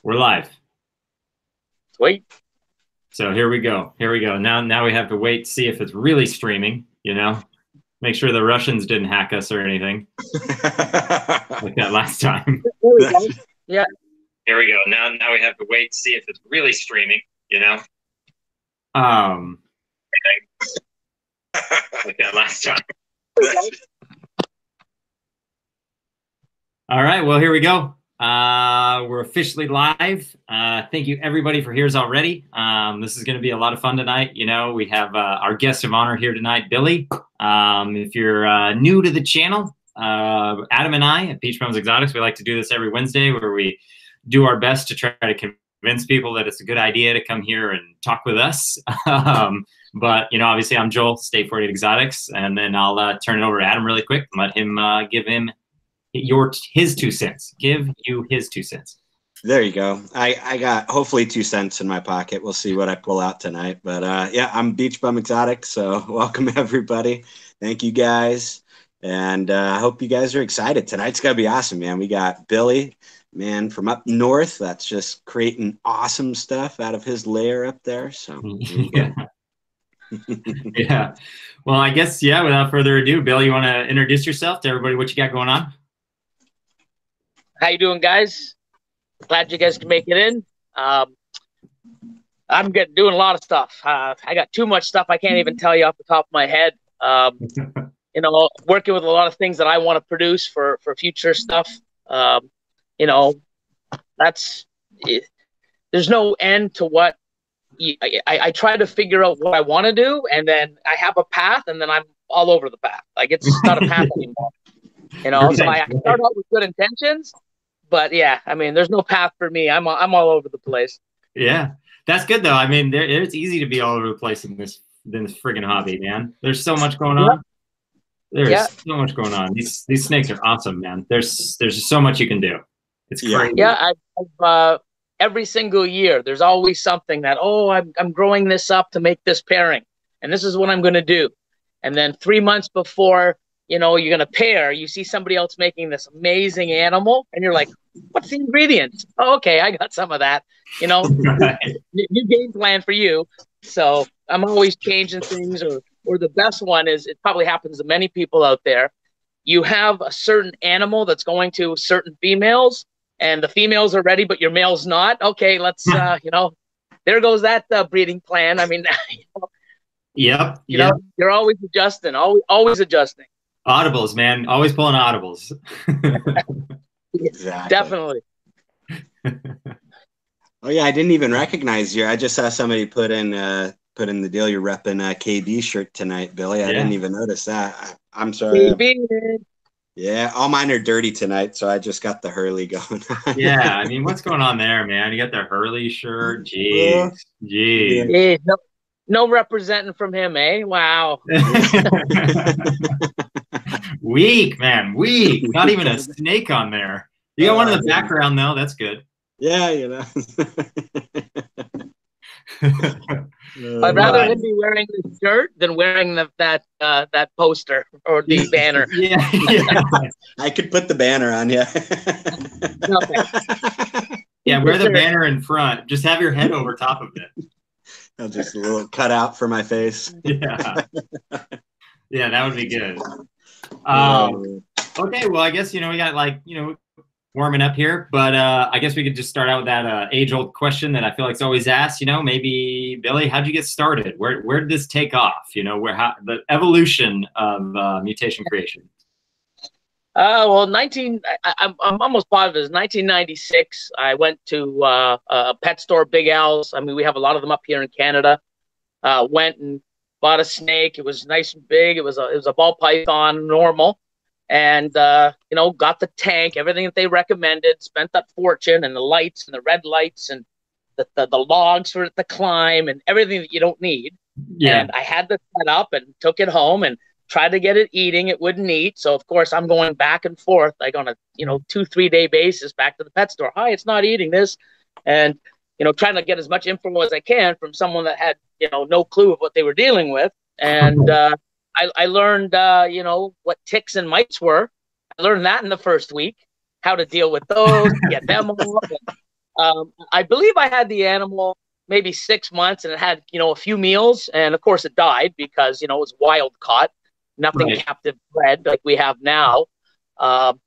We're live. Sweet. So here we go. Here we go. Now we have to wait to see if it's really streaming, Make sure the Russians didn't hack us or anything like that last time. There we go. Yeah. Here we go. Now we have to wait to see if it's really streaming, Um like that last time. All right, well, here we go. We're officially live. Thank you, everybody, for here's already. This is going to be a lot of fun tonight. We have our guest of honor here tonight, Billy. If you're new to the channel, Adam and I at BeachBumXotics, we like to do this every Wednesday where we do our best to try to convince people that it's a good idea to come here and talk with us. But, obviously, I'm Joel, State 48 Exotics, and then I'll turn it over to Adam really quick and let him give him his 2 cents. Give you his 2 cents. There you go. I got hopefully 2 cents in my pocket. We'll see what I pull out tonight. But yeah, I'm BeachBumXotics, so welcome everybody. Thank you guys, and I hope you guys are excited. Tonight's gonna be awesome, man. We got Billy, man, from up north. That's just creating awesome stuff out of his lair up there. So yeah. Yeah. Well, I guess without further ado, Bill, you want to introduce yourself to everybody? What you got going on? How you doing, guys? Glad you guys can make it in. I'm doing a lot of stuff. I got too much stuff I can't even tell you off the top of my head. Working with a lot of things that I want to produce for future stuff. That's it. There's no end to what I try to figure out what I want to do, and then I have a path, and then I'm all over the path. Like it's not a path anymore. So I start out with good intentions, but yeah, I mean, there's no path for me. I'm all over the place. Yeah, that's good though. I mean, it's easy to be all over the place in this friggin' hobby, man. There's so much going on. There's so much going on. These snakes are awesome, man. There's just so much you can do. It's crazy. Yeah, I've every single year, there's always something that, I'm growing this up to make this pairing, and this is what I'm going to do. And then 3 months before, you're going to pair, you see somebody else making this amazing animal, and you're like, what's the ingredients? Oh, okay, I got some of that. Right. New game plan for you. So I'm always changing things, or the best one is, it probably happens to many people out there. You have a certain animal that's going to certain females, and the females are ready, but your male's not. Okay, let's, there goes that breeding plan. I mean, Yep. You're always adjusting, always adjusting. Audibles, man. Always pulling audibles. Exactly. Definitely. Oh yeah, I didn't even recognize you. I just saw somebody put in the deal. You're repping a KB shirt tonight, Billy. I didn't even notice that. I'm sorry. Yeah, all mine are dirty tonight, so I just got the Hurley going on. Yeah, I mean, what's going on there, man? You got the Hurley shirt? Jeez. Yeah, no representing from him, eh? Wow. Weak, man. Weak. Not even a snake on there. You got one in the background, though. That's good. Yeah, I'd rather him be wearing the shirt than wearing that poster or the banner. Yeah. I could put the banner on, yeah. Okay. Yeah, wear the banner in front. Just have your head over top of it. Just a little cutout for my face. Yeah. Yeah, that would be good. Okay, well, I guess, we got warming up here, but I guess we could just start out with that age-old question that I feel like is always asked. Maybe Billy, how'd you get started? Where did this take off? The evolution of Mutation Creation. Well, I'm almost positive it was 1996. I went to a pet store, Big Al's. I mean, we have a lot of them up here in Canada. Went and bought a snake. It was nice and big. It was a ball python, normal. And, got the tank, everything that they recommended, spent that fortune, and the lights and the red lights and the logs for it to climb and everything that you don't need. Yeah. And I had this set up and took it home and tried to get it eating. It wouldn't eat. So, of course, I'm going back and forth, like on a, 2-3 day basis back to the pet store. Hi, it's not eating this. And, trying to get as much info as I can from someone that had, no clue of what they were dealing with. And, I learned, what ticks and mites were. I learned that in the first week, how to deal with those, get them off. I believe I had the animal maybe 6 months, and it had, a few meals, and of course it died because, it was wild caught, nothing Right. captive bred like we have now. Um,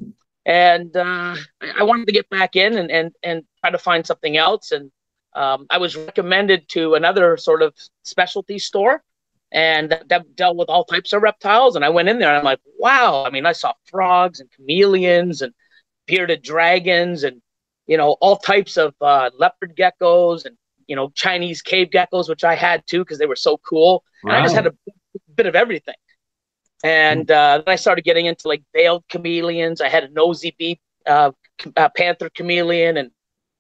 and I wanted to get back in and try to find something else. And I was recommended to another sort of specialty store, and that dealt with all types of reptiles. And I went in there, and I'm like, wow. I mean, I saw frogs and chameleons and bearded dragons and all types of leopard geckos and Chinese cave geckos, which I had too because they were so cool. And I just had Right. a bit of everything. And then I started getting into like veiled chameleons. I had a nosy beak panther chameleon, and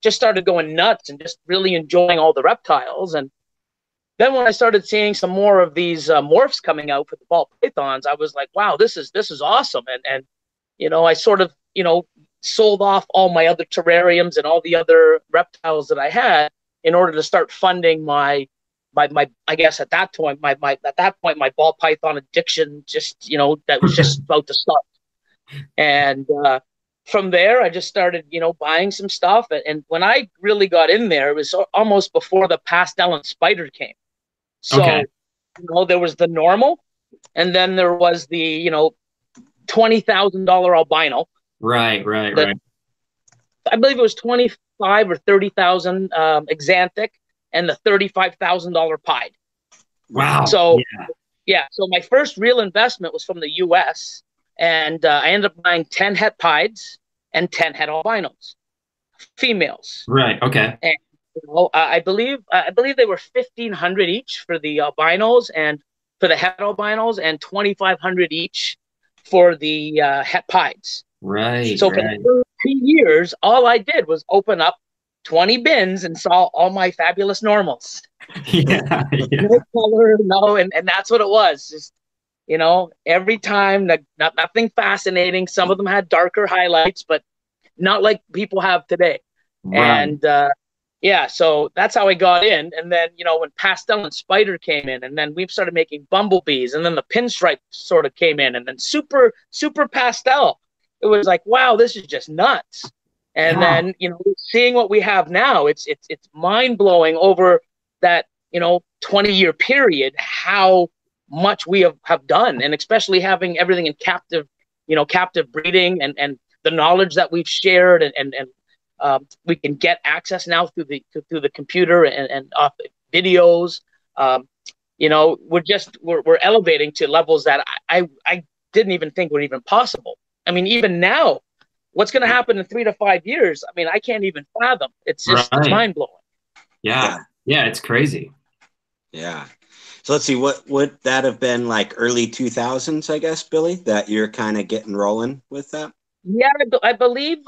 just started going nuts and just really enjoying all the reptiles. And then when I started seeing some more of these morphs coming out for the ball pythons, I was like, wow, this is awesome. And I sort of sold off all my other terrariums and all the other reptiles that I had in order to start funding my I guess at that point my ball python addiction just that was just about to start. And from there I just started buying some stuff. And when I really got in there, it was almost before the pastel and spider came. Okay. So there was the normal, and then there was the $20,000 albino. Right. Right. That Right. I believe it was 25 or 30,000 Xanthic, and the $35,000 pied. Wow. So Yeah. yeah, so my first real investment was from the U.S., and I ended up buying 10 het pieds and 10 het albinos, females. Right. Okay. And I believe they were 1,500 each for the albinos, and for the het albinos, and 2,500 each for the het pieds. Right. So for the Right. first 2 years, all I did was open up 20 bins and saw all my fabulous normals. Yeah. Yeah. No color, no, and that's what it was. Just every time, nothing fascinating. Some of them had darker highlights, but not like people have today. Right. And yeah, so that's how I got in. And then when pastel and spider came in, and then we've started making bumblebees, and then the pinstripe sort of came in, and then super pastel. It was like, wow, this is just nuts. And Yeah. then seeing what we have now, it's mind blowing over that 20-year period, how much we have done, and especially having everything in captive breeding, and the knowledge that we've shared, and we can get access now through the computer and videos. We're elevating to levels that I didn't even think were even possible. I mean, even now, what's going to happen in 3 to 5 years? I mean, I can't even fathom. It's Right. mind blowing. Yeah. Yeah. It's crazy. Yeah. So let's see, what would that have been, like early 2000s, I guess, Billy, that you're kind of getting rolling with that? Yeah, I believe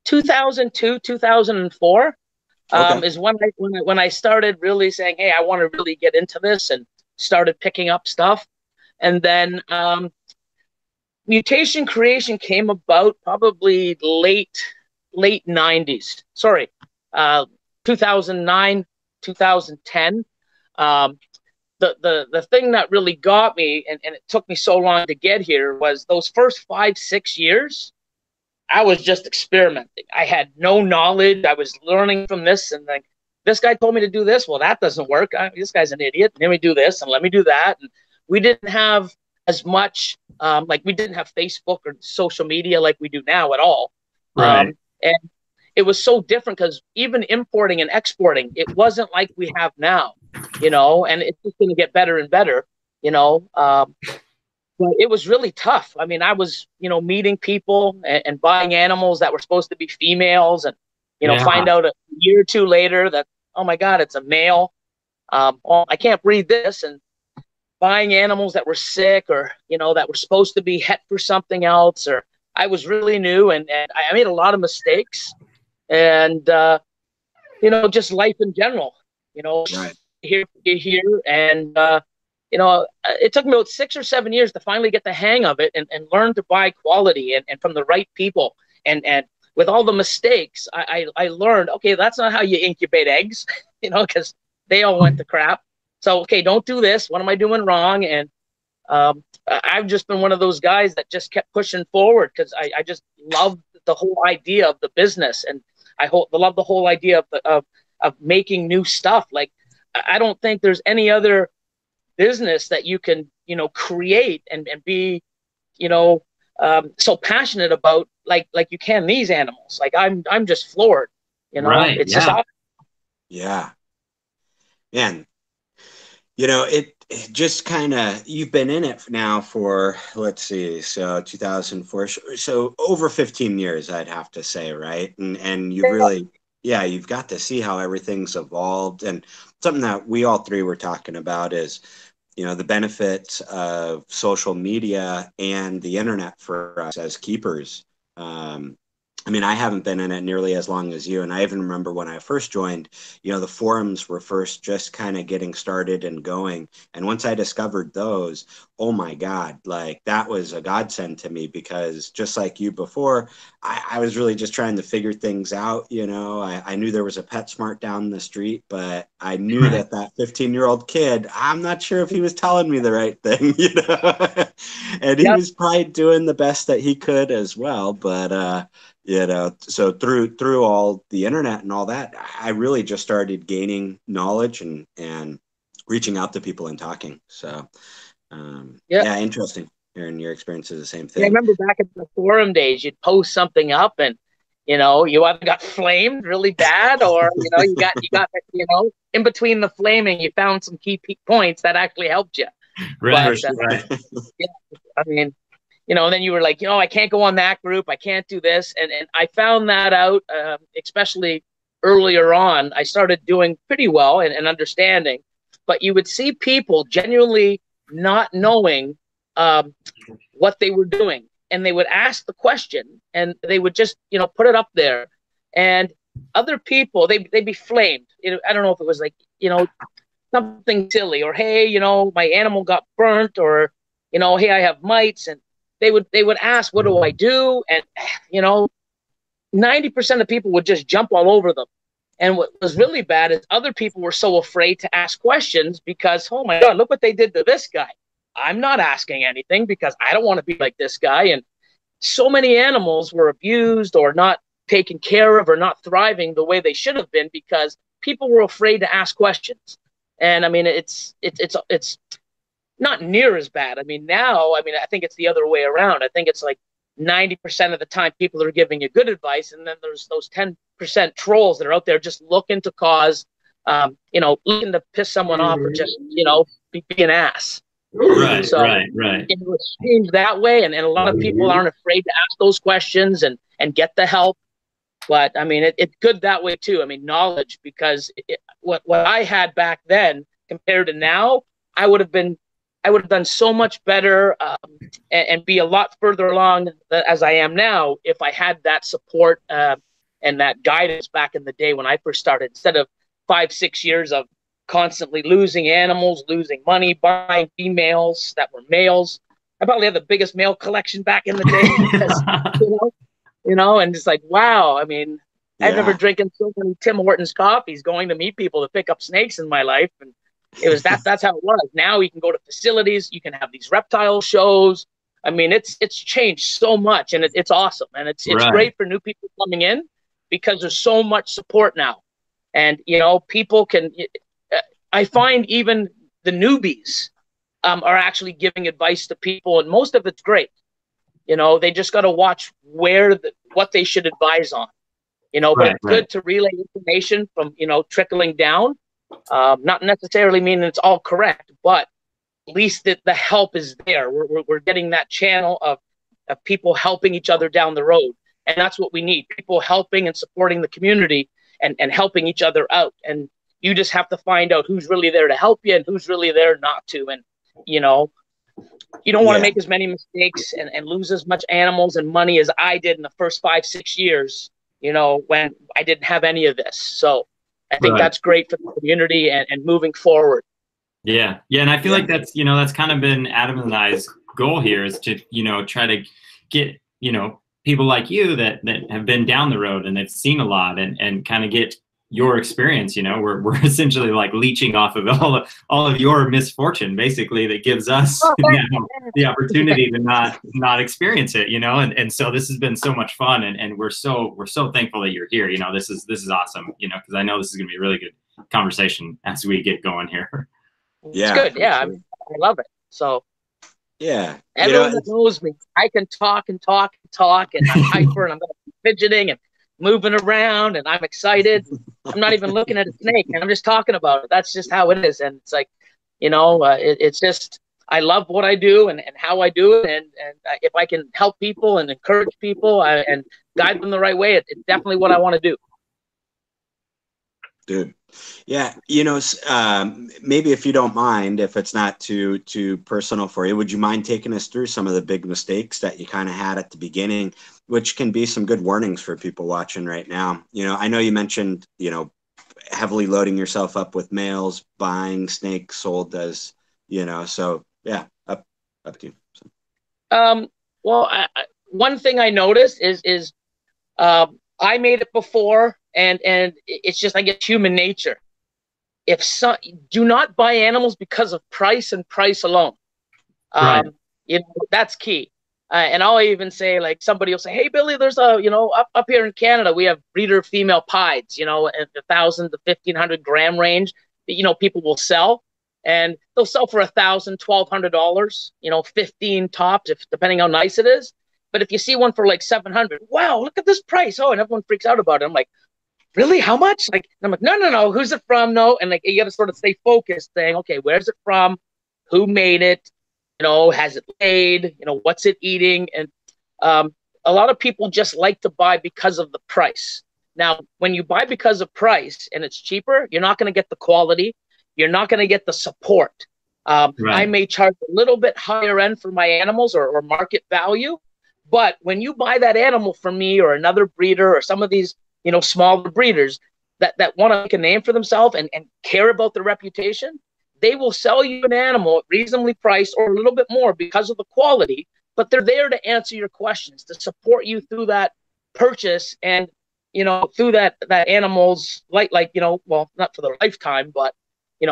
2002, 2004 Okay. is when I started really saying, hey, I want to really get into this, and started picking up stuff. And then Mutation Creation came about probably late 90s. Sorry, 2009, 2010. Um, the thing that really got me, and it took me so long to get here, was those first 5 6 years. I was just experimenting. I had no knowledge. I was learning from this, and like, this guy told me to do this. Well, that doesn't work. This guy's an idiot. Let me do this, and let me do that. And we didn't have as much, like we didn't have Facebook or social media like we do now at all. Right. And it was so different because even importing and exporting, it wasn't like we have now, and it's just going to get better and better, but it was really tough. I mean, I was, meeting people and buying animals that were supposed to be females, and, Yeah. find out a year or two later that, oh my God, it's a male. Well, I can't breed this. And buying animals that were sick, or, that were supposed to be het for something else, or I was really new, and I made a lot of mistakes, and, just life in general, Right. here, and, it took me about 6 or 7 years to finally get the hang of it, and learn to buy quality, and from the right people. And with all the mistakes, I learned, okay, that's not how you incubate eggs, because they all went to crap. So, okay, don't do this. What am I doing wrong? And I've just been one of those guys that just kept pushing forward because I just loved the whole idea of the business. And I love the whole idea of making new stuff. Like, I don't think there's any other business that you can, you know, create and be, you know, so passionate about like you can these animals. Like, I'm just floored, you know. Right. It's just Yeah. awesome. Yeah. Man, you know, it just kind of, you've been in it now for, let's see, so 2004, so over 15 years, I'd have to say, right? And you really, yeah, you've got to see how everything's evolved. And something that we all three were talking about is, you know, the benefits of social media and the internet for us as keepers. I mean, I haven't been in it nearly as long as you. And I even remember when I first joined, you know, the forums were first just kind of getting started and going. And once I discovered those, oh my God, like that was a godsend to me, because just like you before, I was really just trying to figure things out. You know, I knew there was a PetSmart down the street, but I knew Right. that 15-year-old kid, I'm not sure if he was telling me the right thing, you know, and he Yep. was probably doing the best that he could as well. But, you know, so through all the internet and all that, I really just started gaining knowledge and reaching out to people and talking. So Yeah. yeah, interesting hearing your experience is the same Yeah, I thing. remember back in the forum days, you'd post something up, and you know, you either got flamed really bad, or you know, you got you know, in between the flaming, you found some key points that actually helped you. Right. But For sure. Right. yeah, I mean, you know, and then you were like, you know, I can't go on that group, I can't do this, and I found that out, especially earlier on. I started doing pretty well and understanding, but you would see people genuinely not knowing um, what they were doing, and they would ask the question, and they would just, you know, put it up there, and other people, they'd be flamed. You know, I don't know if it was like, you know, something silly, or hey, you know, my animal got burnt, or you know, hey, I have mites, and they would ask, what do I do? And you know, 90% of people would just jump all over them. And what was really bad is other people were so afraid to ask questions because, oh my God, look what they did to this guy. I'm not asking anything because I don't want to be like this guy. And so many animals were abused or not taken care of or not thriving the way they should have been because people were afraid to ask questions. And I mean, it's not near as bad. I mean, now, I mean, I think it's the other way around. I think it's like 90% of the time people are giving you good advice, and then there's those 10% trolls that are out there just looking to cause, you know, looking to piss someone off or just, you know, be an ass. Right. So Right. Right. it was changed that way, and a lot of people aren't afraid to ask those questions and get the help. But I mean, it's good that way too. I mean, knowledge, because what I had back then compared to now, I would have been, I would have done so much better, and be a lot further along as I am now if I had that support, and that guidance back in the day when I first started, instead of 5, 6 years of constantly losing animals, losing money, buying females that were males. I probably had the biggest male collection back in the day because, you know, and it's like, wow. I mean, I remember Yeah. drinking so many Tim Hortons coffees, going to meet people to pick up snakes in my life, and it was that's how it was. Now you can go to facilities, you can have these reptile shows. I mean, it's changed so much, and it's awesome, and it's Right. great for new people coming in because there's so much support now, and you know, people can. I find even the newbies are actually giving advice to people, and most of it's great. You know, they just got to watch what they should advise on. You know, but Right. it's Right. good to relay information from, you know, trickling down. Not necessarily meaning it's all correct, but at least the help is there. We're getting that channel of people helping each other down the road, and that's what we need: people helping and supporting the community and helping each other out. And you just have to find out who's really there to help you and who's really there not to. And you know, you don't want to Yeah. make as many mistakes and lose as much animals and money as I did in the first 5, 6 years, you know, when I didn't have any of this. So I think Right. that's great for the community and moving forward. Yeah. Yeah. And I feel Yeah. like that's, you know, that's kind of been Adam and I's goal here, is to, you know, try to get, you know, people like you that have been down the road and they've seen a lot, and kind of get, your experience. We're essentially like leeching off of all of your misfortune, basically, that gives us now the opportunity to not experience it. And so this has been so much fun, and we're so thankful that you're here. This is awesome. Because I know this is going to be a really good conversation as we get going here. Yeah, it's good. Yeah, sure. I love it. So. Yeah. Everyone that knows me, I can talk and talk and talk, and I'm hyper, and I'm fidgeting and moving around, and I'm excited. I'm not even looking at a snake, and I'm just talking about it. That's just how it is. And it's like, it's just, I love what I do and how I do it. And if I can help people and encourage people and guide them the right way, it's definitely what I want to do. Dude. Yeah, maybe if you don't mind, if it's not too personal for you, would you mind taking us through some of the big mistakes that you kind of had at the beginning, which can be some good warnings for people watching right now? I know you mentioned, heavily loading yourself up with males, buying snakes sold as, so yeah, up to you. So. Well, one thing I noticed is I made it before, and it's just, I guess, human nature. Do not buy animals because of price and price alone. Right. That's key. And I'll even say, like, somebody will say, "Hey, Billy, there's up here in Canada, we have breeder female pieds, at 1,000 to 1,500 gram range that, people will sell, and they'll sell for $1,000, $1,200, 15 tops, depending how nice it is. But if you see one for like 700, wow, look at this price. Oh, and everyone freaks out about it. I'm like, really? How much? Like, I'm like, no. Who's it from? No. And like, you got to sort of stay focused, saying, okay, where's it from? Who made it? Has it laid? What's it eating? And a lot of people just like to buy because of the price. Now, when you buy because of price and it's cheaper, you're not going to get the quality. You're not going to get the support. Right. I may charge a little bit higher end for my animals or market value. But when you buy that animal from me or another breeder or some of these, smaller breeders that want to make a name for themselves and care about their reputation, they will sell you an animal at reasonably priced or a little bit more because of the quality, but they're there to answer your questions, to support you through that purchase and, through that animal's well, not for the lifetime, but,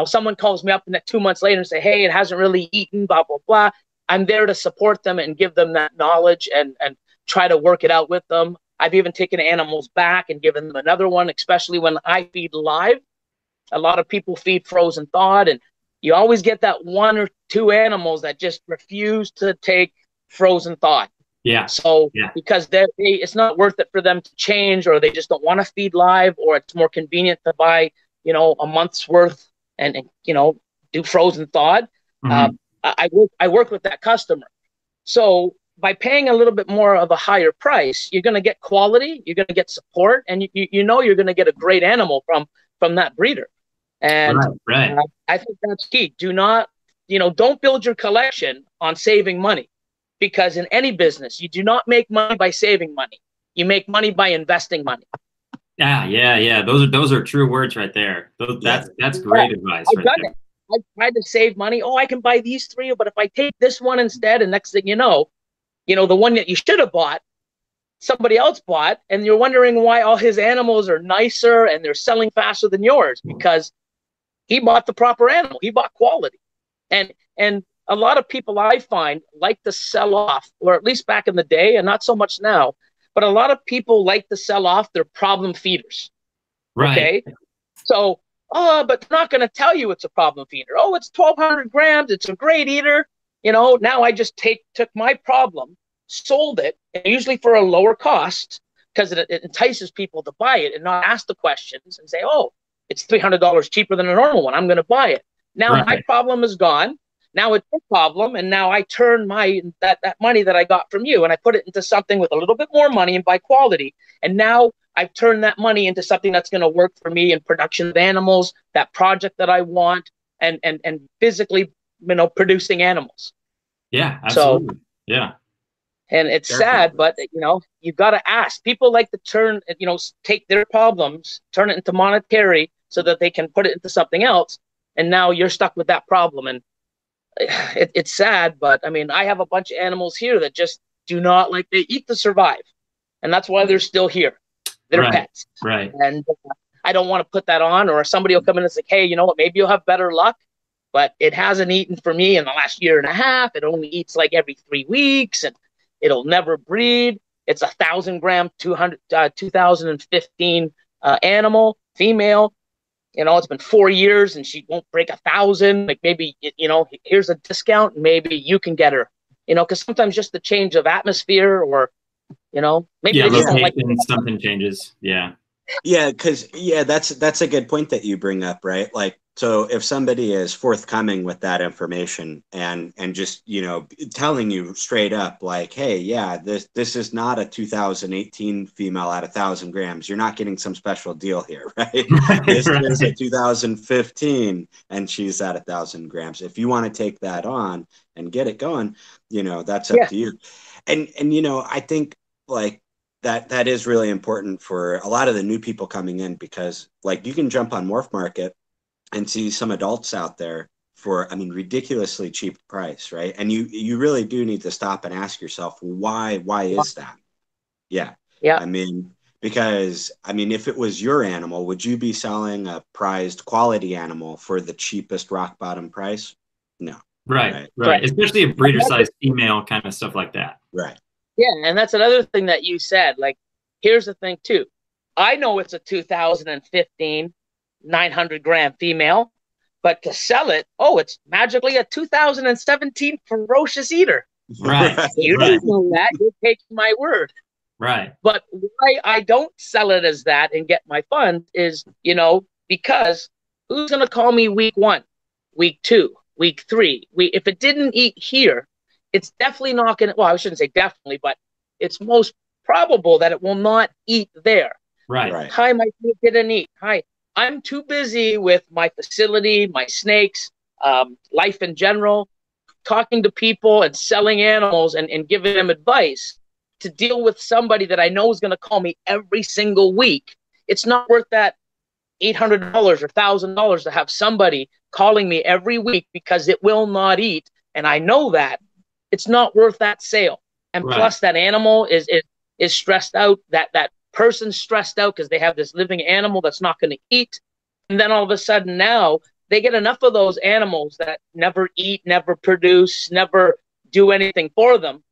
someone calls me up and 2 months later and say, hey, it hasn't really eaten, blah, blah, blah. I'm there to support them and give them that knowledge and try to work it out with them. I've even taken animals back and given them another one, especially when I feed live. A lot of people feed frozen thawed, and you always get that 1 or 2 animals that just refuse to take frozen thawed. Yeah. So because it's not worth it for them to change, or they just don't want to feed live, or it's more convenient to buy, a month's worth and do frozen thawed. Mm-hmm. I work with that customer. So by paying a little bit more of a higher price, you're going to get quality, you're going to get support, and you're going to get a great animal from that breeder. And right. I think that's key. Do not, don't build your collection on saving money, because in any business, you do not make money by saving money. You make money by investing money. Yeah. Those are true words right there. That's great advice. I've done it. I tried to save money. Oh, I can buy these 3, but if I take this one instead, and next thing you know, the one that you should have bought, somebody else bought, and you're wondering why all his animals are nicer and they're selling faster than yours, because he bought the proper animal. He bought quality. And a lot of people I find like to sell off, or at least back in the day, and not so much now, but a lot of people like to sell off their problem feeders. Right. Okay. So, but they're not going to tell you it's a problem feeder. Oh, it's 1,200 grams. It's a great eater. Now I just took my problem, sold it, and usually for a lower cost, because it entices people to buy it and not ask the questions and say, oh, it's $300 cheaper than a normal one. I'm going to buy it. Now my problem is gone. Now it's your problem, and now I turn that money that I got from you and I put it into something with a little bit more money and by quality. And now I've turned that money into something that's going to work for me in production of animals, that project that I want, and physically, producing animals. Yeah, absolutely. So, yeah. And it's sad, but you've got to ask. People like to take their problems, turn it into monetary so that they can put it into something else. And now you're stuck with that problem. And it's sad, but I mean, I have a bunch of animals here that just do not they eat to survive. And that's why they're still here. They're pets. Right. And I don't want to put that on. Or somebody will come in and say, hey, you know what, maybe you'll have better luck, but it hasn't eaten for me in the last year and a half. It only eats like every 3 weeks, and it'll never breed. It's 1,000-gram, 2015 animal, female. You know, it's been 4 years and she won't break 1,000. Like, maybe, you know, here's a discount, and maybe you can get her. You know, because sometimes just the change of atmosphere, or, you know, maybe Yeah, they just don't like something changes. Yeah. Yeah, because that's a good point that you bring up, right? Like, so if somebody is forthcoming with that information and just, you know, telling you straight up, like, hey, yeah, this is not a 2018 female at 1,000 grams. You're not getting some special deal here, right? This is a 2015 and she's at 1,000 grams. If you want to take that on and get it going, you know, that's up to you. And you know, I think, like, that is really important for a lot of the new people coming in, because, like, you can jump on Morph Market and see some adults out there for, I mean, ridiculously cheap price, right? And you really do need to stop and ask yourself, why is that? Yeah. I mean, because, I mean, if it was your animal, would you be selling a prized quality animal for the cheapest rock bottom price? No. Right. Especially a breeder size female, kind of stuff like that. Right. Yeah, and that's another thing that you said. Like, here's the thing too. I know it's a 2015 900-gram female, but to sell it, it's magically a 2017 ferocious eater. Right. You don't know that. You're taking my word. Right. But why I don't sell it as that and get my funds is, you know, because who's going to call me week 1, week 2, week 3? If it didn't eat here, it's definitely not going to, well, I shouldn't say definitely, but it's most probable that it will not eat there. Right. Hi, my kid didn't eat. Hi, I'm too busy with my facility, my snakes, life in general, talking to people and selling animals and giving them advice to deal with somebody that I know is going to call me every single week. It's not worth that $800 or $1,000 to have somebody calling me every week because it will not eat. And I know that. It's not worth that sale. And plus, that animal is stressed out. That person's stressed out because they have this living animal that's not going to eat. And then all of a sudden now they get enough of those animals that never eat, never produce, never do anything for them.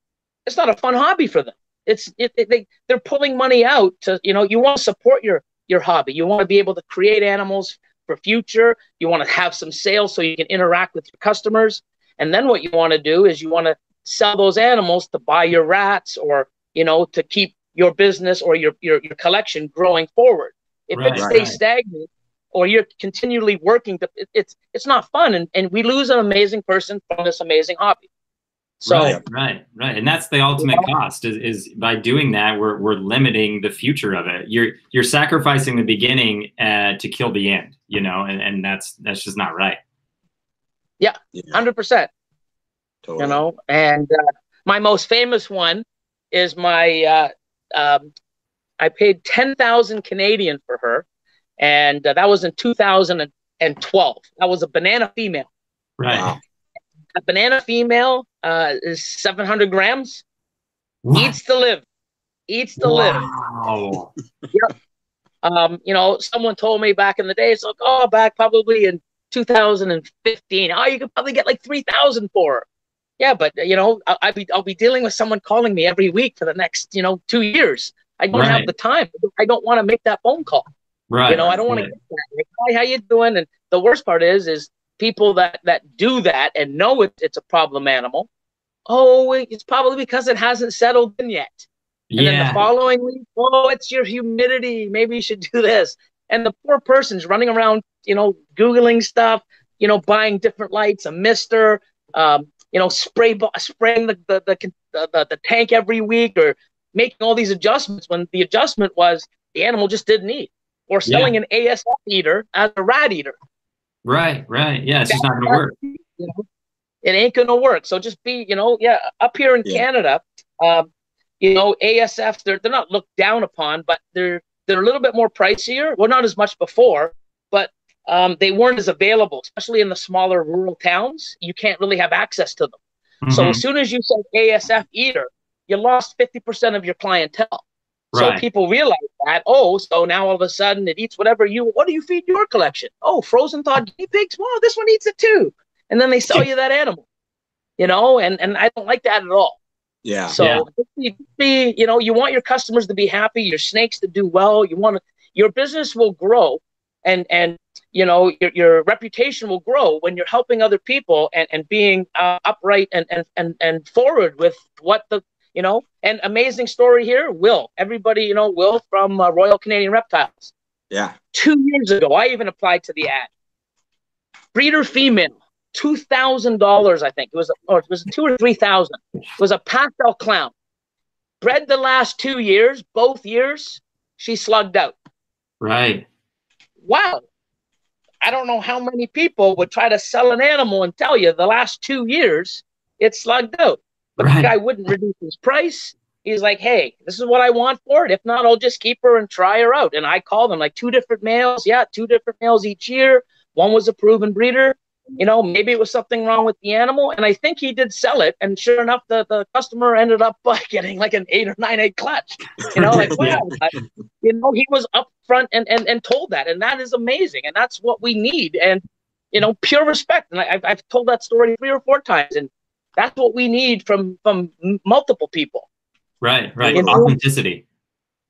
It's not a fun hobby for them. They're pulling money out to, you know, you want to support your hobby. You want to be able to create animals for future. You want to have some sales so you can interact with your customers. And then what you want to do is you want to sell those animals to buy your rats, or, you know, to keep your business or your collection growing forward. If it stays stagnant, or you're continually working, it's not fun, and we lose an amazing person from this amazing hobby. So right, and that's the ultimate cost is by doing that we're limiting the future of it. You're sacrificing the beginning to kill the end, you know, and that's just not right. Yeah, 100%. Totally. You know, and my most famous one is my I paid 10,000 Canadian for her, and that was in 2012. That was a banana female. Right. Wow. A banana female is 700 grams. What? Eats to live. Eats to live. Yep. You know, someone told me back in the day, it's like, back probably in 2015. You could probably get like 3,000 for her. Yeah, but you know, I'll be dealing with someone calling me every week for the next, you know, 2 years. I don't have the time. I don't want to make that phone call. Right. You know, I don't want to get that. Like, hi, how you doing? And the worst part is people that do that and know it's a problem animal. Oh, it's probably because it hasn't settled in yet. And then the following week, it's your humidity. Maybe you should do this. And the poor person's running around, you know, Googling stuff, you know, buying different lights, a mister, you know, spraying the tank every week, or making all these adjustments when the adjustment was the animal just didn't eat, or selling an ASF eater as a rat eater. Right. Yeah, it's just not going to work. You know, it ain't going to work. So just be, you know, up here in Canada, you know, ASFs, they're not looked down upon, but they're a little bit more pricier. Well, not as much before, but they weren't as available, especially in the smaller rural towns. You can't really have access to them. Mm-hmm. So as soon as you said ASF eater, you lost 50% of your clientele. So Right. people realize that, oh, so now all of a sudden it eats whatever what do you feed your collection? Oh, frozen thawed guinea pigs? Well, this one eats it too. And then they sell you that animal, and I don't like that at all. Yeah. So you want your customers to be happy, your snakes to do well. Your business will grow, and your reputation will grow when you're helping other people and being upright and forward with what and amazing story here. Will, everybody, Will from Royal Canadian Reptiles. Yeah. 2 years ago, I even applied to the ad. Breeder female, $2,000, I think. It was $2,000 or $3,000. It was a pastel clown. Bred the last 2 years, both years, she slugged out. Right. Wow. I don't know how many people would try to sell an animal and tell you the last 2 years it slugged out. But the guy wouldn't reduce his price. He's like, hey, this is what I want for it. If not, I'll just keep her and try her out. And I called them like 2 different males. Yeah, 2 different males each year. One was a proven breeder. Maybe it was something wrong with the animal. And I think he did sell it. And sure enough, the customer ended up getting like an 8 or 9 egg clutch. Like, wow. He was upfront and told that. And that is amazing. And that's what we need. And, pure respect. And I've told that story 3 or 4 times. And that's what we need from multiple people. Right. Authenticity.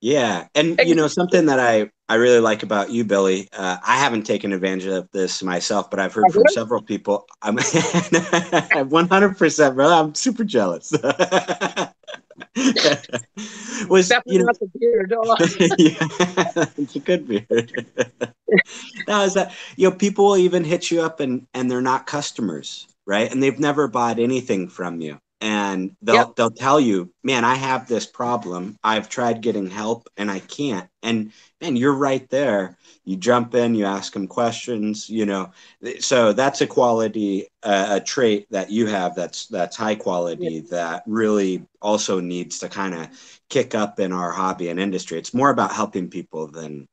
Yeah. And, something that I really like about you, Billy, I haven't taken advantage of this myself, but I've heard from several people. I'm 100%, brother. I'm super jealous. Was definitely not the beard. Yeah, it's a good beard. Now is that people will even hit you up and they're not customers, right? And they've never bought anything from you. And they'll tell you, man, I have this problem. I've tried getting help and I can't. And man, you're right there. You jump in, you ask them questions, So that's a quality, a trait that you have that's high quality that really also needs to kind of kick up in our hobby and industry. It's more about helping people than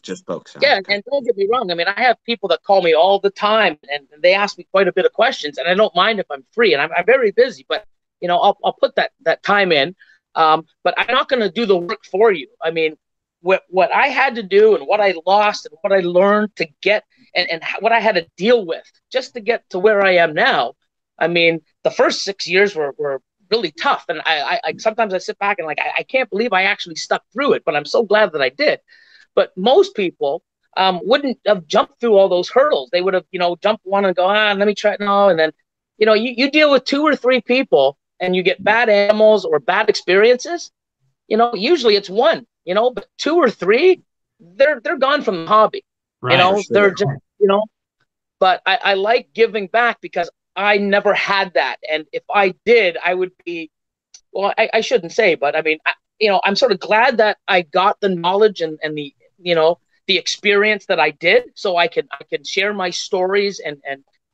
just folks. Yeah, and don't get me wrong. I mean, I have people that call me all the time, and they ask me quite a bit of questions, and I don't mind if I'm free, and I'm very busy, but I'll put that time in. But I'm not going to do the work for you. I mean, what I had to do and what I lost and what I learned to get and what I had to deal with just to get to where I am now. I mean, the first 6 years were really tough, and I sometimes I sit back and I can't believe I actually stuck through it, but I'm so glad that I did. But most people wouldn't have jumped through all those hurdles. They would have, jumped one and go, let me try it now. And then, you deal with 2 or 3 people and you get bad animals or bad experiences. Usually it's 1, but 2 or 3, they're gone from the hobby. Right, they're just, but I like giving back because I never had that. And if I did, I would be, well, I shouldn't say, but I mean, I'm sort of glad that I got the knowledge and the experience that I did, so I can share my stories and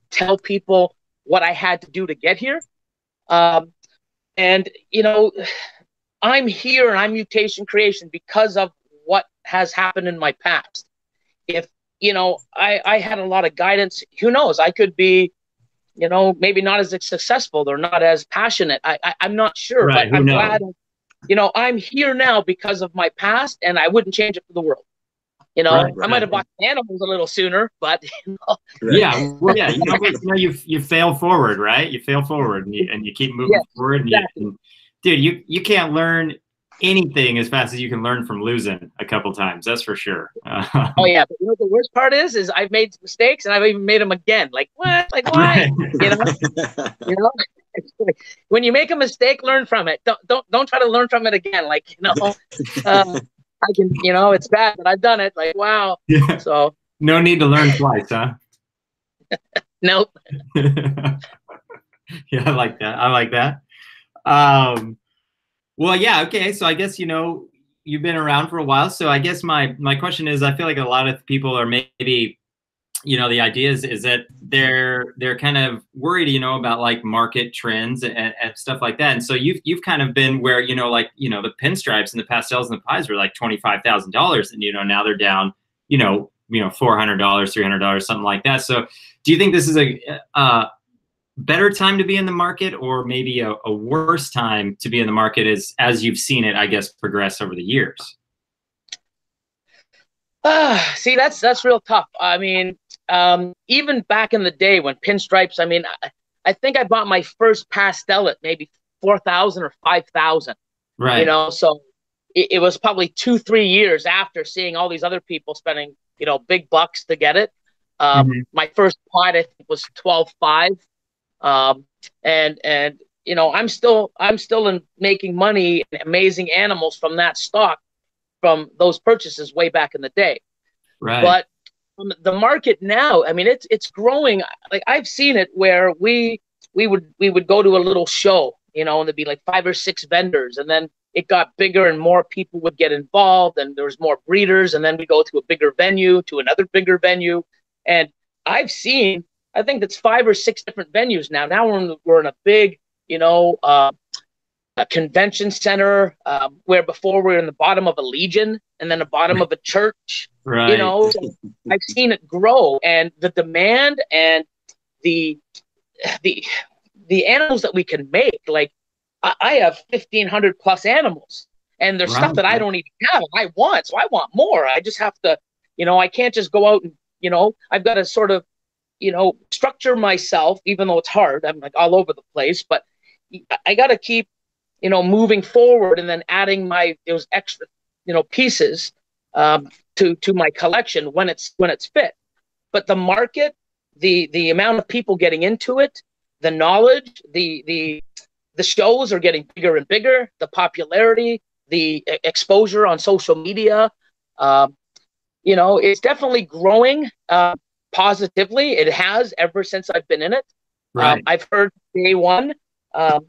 tell people what I had to do to get here. And I'm here and I'm Mutation Creation because of what has happened in my past. If I had a lot of guidance, who knows? I could be, maybe not as successful or not as passionate. I'm not sure, right, but I'm glad. I'm here now because of my past, and I wouldn't change it for the world. I might have bought animals a little sooner, but yeah, well, yeah, you fail forward, right? You fail forward, and you keep moving forward. And dude, you can't learn anything as fast as you can learn from losing a couple times. That's for sure. Oh yeah, but the worst part is I've made mistakes and I've even made them again. Like what? Like why? When you make a mistake, learn from it. Don't try to learn from it again. Like I can, it's bad, but I've done it. Like wow. Yeah. So no need to learn twice, huh? Nope. Yeah, I like that. Well, yeah, okay. So I guess you've been around for a while. So I guess my question is, I feel like a lot of people are maybe, the idea is that they're kind of worried, about like market trends and stuff like that. And so you've kind of been where, the pinstripes and the pastels and the pies were like $25,000, and now they're down, $400, $300, something like that. So do you think this is better time to be in the market, or maybe a worse time to be in the market as you've seen it, I guess, progress over the years? See, that's real tough. I mean, even back in the day when pinstripes, I mean, I think I bought my first pastel at maybe 4,000 or 5,000. You Right. know, so it was probably 2, 3 years after seeing all these other people spending, big bucks to get it. Mhm. My first pot, I think, was 12.5. And I'm still in making money and amazing animals from that stock, from those purchases way back in the day. Right. But the market now, I mean, it's growing. Like, I've seen it where we would go to a little show, and there'd be like 5 or 6 vendors, and then it got bigger and more people would get involved, and there was more breeders, and then we go to a bigger venue, to another bigger venue, and I've seen, I think that's 5 or 6 different venues now. Now we're in a big, a convention center, where before we were in the bottom of a legion and then the bottom of a church. Right. So I've seen it grow, and the demand and the the the animals that we can make. Like, I have 1,500 plus animals, and there's stuff Right. that I don't even have, and I want, so I want more. I just have to, I can't just go out and, I've got to sort of, structure myself, even though it's hard. I'm like all over the place, but I got to keep, moving forward, and then adding those extra, pieces, to my collection when it's fit. But the market, the amount of people getting into it, the knowledge, the shows are getting bigger and bigger. The popularity, the exposure on social media, it's definitely growing, positively. It has, ever since I've been in it. Right. I've heard day one. Oh,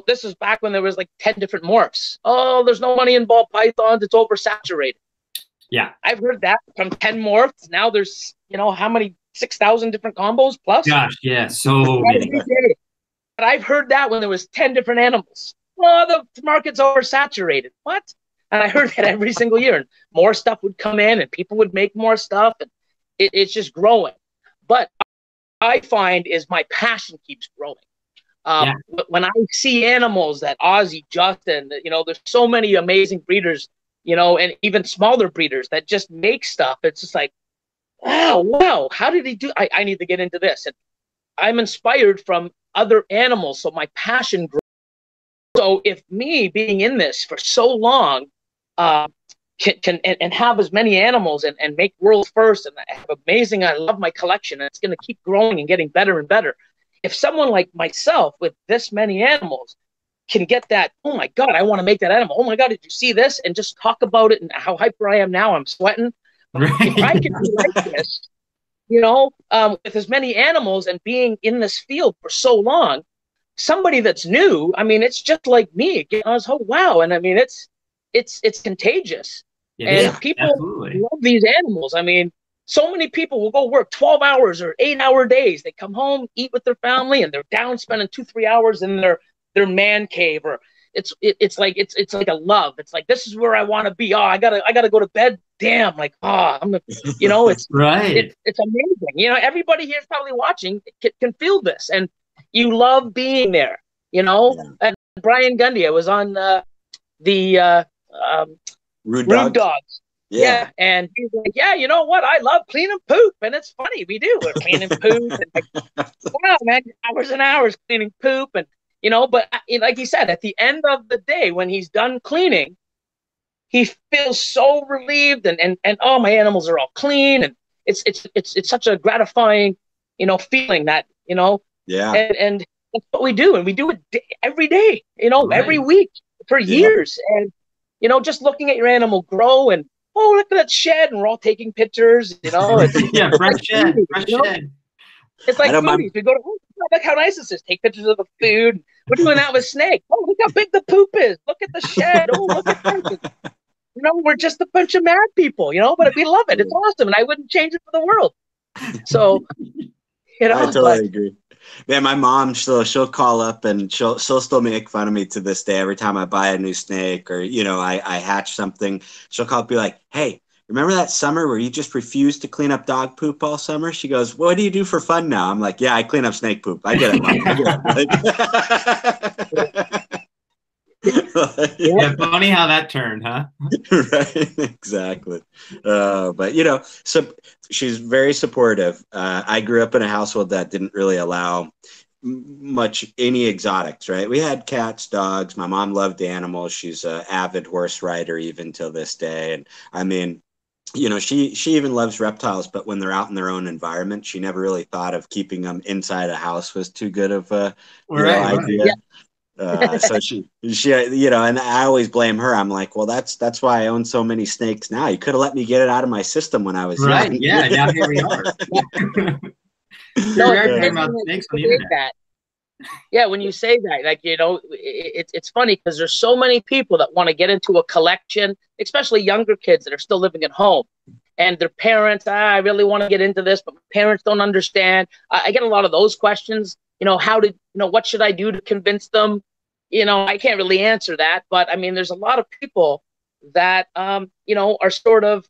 this is back when there was like 10 different morphs. Oh, there's no money in ball pythons. It's oversaturated. Yeah. I've heard that from 10 morphs. Now there's, how many, 6,000 different combos plus? Gosh, yeah, so many. But I've heard that when there was 10 different animals. Oh, the market's oversaturated. What? And I heard that every single year. And more stuff would come in, and people would make more stuff. And it's just growing. But I find is my passion keeps growing. Yeah. When I see animals that Ozzy, Justin, there's so many amazing breeders, and even smaller breeders that just make stuff. It's just like, oh, wow, how did he do? I need to get into this. And I'm inspired from other animals, so my passion grows. So if me being in this for so long, can and have as many animals and make world first, and I have amazing, I love my collection, and it's going to keep growing and getting better and better. If someone like myself with this many animals can get that, oh my God, I want to make that animal. Oh my God, did you see this? And just talk about it and how hyper I am now. I'm sweating. Right. If I can be like this, with as many animals and being in this field for so long, somebody that's new, I mean, it's just like me. I was, oh wow, and I mean, it's contagious, and people absolutely love these animals. I mean, so many people will go work 12 hours or 8-hour days. They come home, eat with their family, and they're down spending 2-3 hours in their man cave, or it's like a love. It's like, this is where I want to be. Oh, I gotta go to bed. Damn, like, it's right. it's amazing. Everybody here is probably watching can feel this, and you love being there. And Brian Gundy, I was on the Rude Dogs. Yeah. And he's like, yeah, you know what? I love cleaning poop. And it's funny, we do. We're cleaning poop. And like, wow, man, hours and hours cleaning poop. And, but like he said, at the end of the day, when he's done cleaning, he feels so relieved, and oh, my animals are all clean. And it's such a gratifying, feeling that, Yeah. And that's what we do. And we do it every day, Right. every week for years. And, just looking at your animal grow, and, oh, look at that shed, and we're all taking pictures, It's, yeah, fresh shed, fresh shed. It's like foodies. We go to, oh, look how nice this is. Take pictures of the food. We're doing that with Snake. Oh, look how big the poop is. Look at the shed. Oh, look at that. We're just a bunch of mad people, but we love it. It's awesome, and I wouldn't change it for the world. So, I totally agree. Man, my mom, she'll call up, and she'll still make fun of me to this day. Every time I buy a new snake, or I hatch something, she'll call up, be like, "Hey, remember that summer where you just refused to clean up dog poop all summer? She goes, what do you do for fun now? I'm like, yeah, I clean up snake poop. I get it, Mom. I get it. Yeah, funny how that turned, huh? Right, exactly. But you know, so she's very supportive. I grew up in a household that didn't really allow much any exotics, right? We had cats, dogs. My mom loved animals. She's an avid horse rider even till this day. And I mean, you know, she even loves reptiles, but when they're out in their own environment, she never really thought of keeping them inside a house was too good of a idea. Yeah. So she, you know, and I always blame her. I'm like, well, that's why I own so many snakes now. You could have let me get it out of my system when I was young. Yeah, now here we are. No, snakes on the internet. that. Yeah, when you say that, like, you know, it's funny because there's so many people that want to get into a collection, especially younger kids that are still living at home. And their parents, I really want to get into this, but parents don't understand. I get a lot of those questions. You know, what should I do to convince them? You know, I can't really answer that. But I mean, there's a lot of people that, you know, are sort of,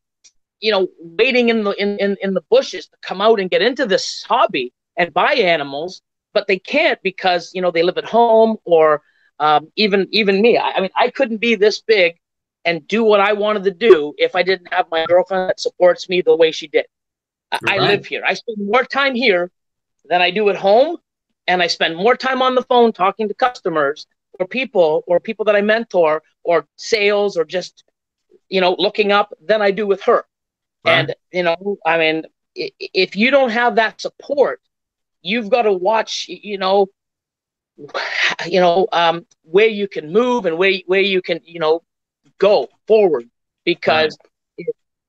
you know, waiting in the bushes to come out and get into this hobby and buy animals, but they can't because, you know, they live at home or even me. I mean, I couldn't be this big and do what I wanted to do if I didn't have my girlfriend that supports me the way she did. I live here. I spend more time here than I do at home, and I spend more time on the phone talking to customers or people that I mentor or sales or just, you know, looking up than I do with her. Right. And, you know, I mean, if you don't have that support, you've got to watch, where you can move and where you can, you know, go forward because,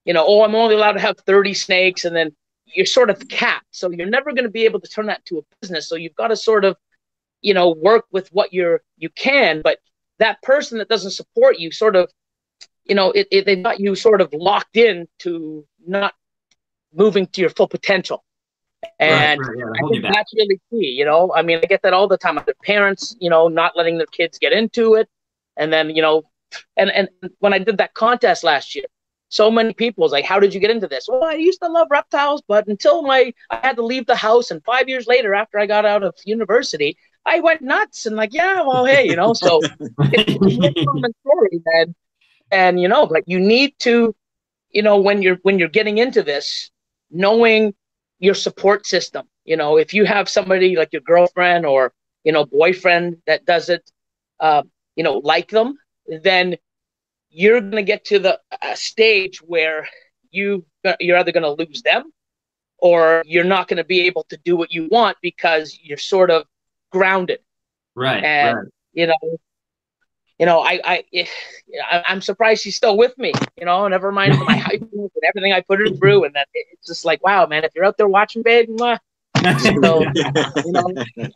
you know, oh, I'm only allowed to have 30 snakes, and then you're sort of capped. So you're never going to be able to turn that into a business. So you've got to sort of, you know, work with what you can, but that person that doesn't support you sort of, you know, they got you sort of locked in to not moving to your full potential. And Yeah, I think that's really key, you know. I mean, I get that all the time. Their parents, you know, not letting their kids get into it. And then, you know, and when I did that contest last year, so many people was like, how did you get into this? Well, I used to love reptiles, but until I had to leave the house, and 5 years later, after I got out of university, I went nuts and like, yeah, well, hey, you know, so it's a common story then. And, you know, like you need to, you know, when you're getting into this, knowing your support system, you know, if you have somebody like your girlfriend or, you know, boyfriend that doesn't, you know, like them, then you're going to get to the stage where you're either going to lose them or you're not going to be able to do what you want because you're sort of grounded. Right. And, you know, I'm surprised she's still with me, you know, never mind my hype and everything I put her through. And then it's just like, wow, man, if you're out there watching, babe, so, you know,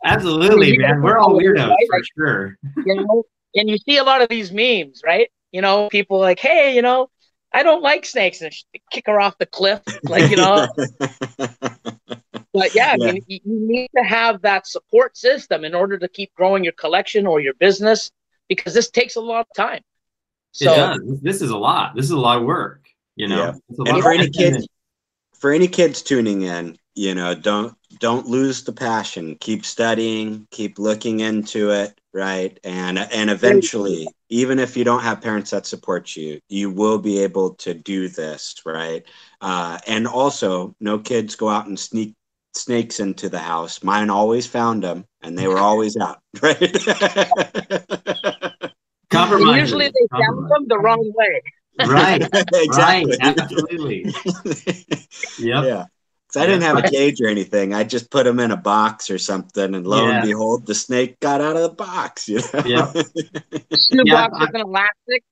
absolutely, man. We're all weirdos for sure. You know, and you see a lot of these memes, right? You know, people like, hey, you know, I don't like snakes, and kick her off the cliff, like, you know. But yeah, I mean, you need to have that support system in order to keep growing your collection or your business, because this takes a lot of time. So, it does. This is a lot. This is a lot of work, you know. Yeah. And for any kids tuning in, you know, don't lose the passion. Keep studying, keep looking into it, right? And eventually, even if you don't have parents that support you, you will be able to do this, right? And also, no kids go out and sneak snakes into the house. Mine always found them, and they were always out, right? And usually they found them the wrong way. Right. Exactly. Right. Absolutely. Yep. Yeah. I didn't have a cage or anything. I just put them in a box or something, and lo and behold, the snake got out of the box. You know? Yeah. Two boxes and elastic.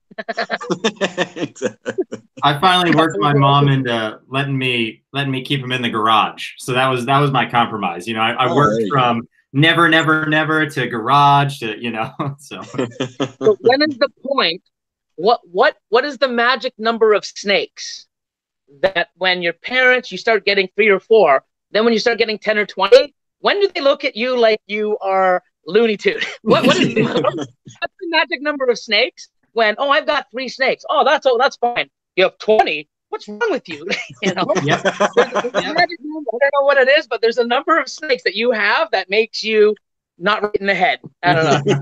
Exactly. I finally worked my mom into letting me keep him in the garage. So that was my compromise. You know, I worked from never to garage to, you know. So when is the point? What is the magic number of snakes that when your parents, you start getting 3 or 4, then when you start getting 10 or 20, when do they look at you like you are Looney Tune? What's the magic number of snakes? When, oh, I've got 3 snakes. Oh, that's fine. You have 20. what's wrong with you? You know, Yep. there's a magic number. I don't know what it is, but there's a number of snakes that you have that makes you not right in the head. I don't know.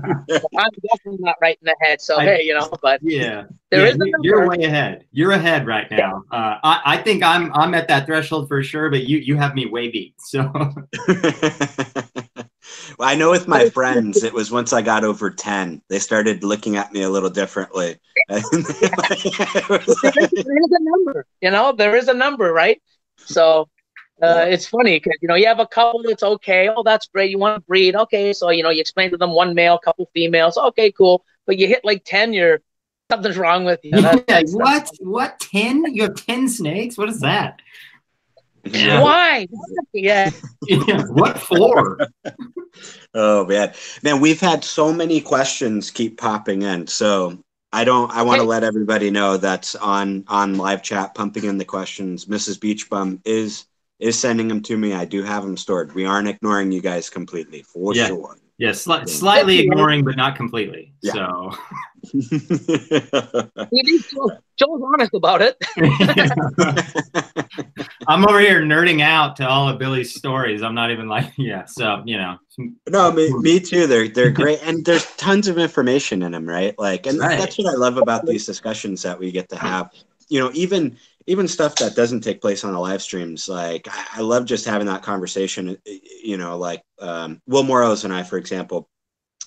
I'm definitely not right in the head. So hey, you know, but yeah, there is a you're number. way ahead. You're ahead right now. I think I'm at that threshold for sure, but you have me way beat. So well, I know with my friends, it was once I got over 10, they started looking at me a little differently. There is a number, you know, there is a number, right? So it's funny because, you know, you have a couple that's okay. Oh, that's great. You want to breed. Okay. So, you know, you explain to them one male, couple females. Okay, cool. But you hit like 10, something's wrong with you. What? 10? You have 10 snakes? What is that? Yeah. Why? Yeah. What for? Oh man, we've had so many questions keep popping in. So I want to let everybody know that's on live chat, pumping in the questions. Mrs. Beachbum is sending them to me. I do have them stored. We aren't ignoring you guys completely, for sure. Yeah, slightly ignoring, but not completely. Yeah. So Joel's honest about it. I'm over here nerding out to all of Billy's stories. I'm not even like, so, you know. No, me too. They're great. And there's tons of information in them, right? Like, and that's what I love about these discussions that we get to have. You know, even stuff that doesn't take place on the live streams. Like, I love just having that conversation, you know, like Will Morrows and I, for example,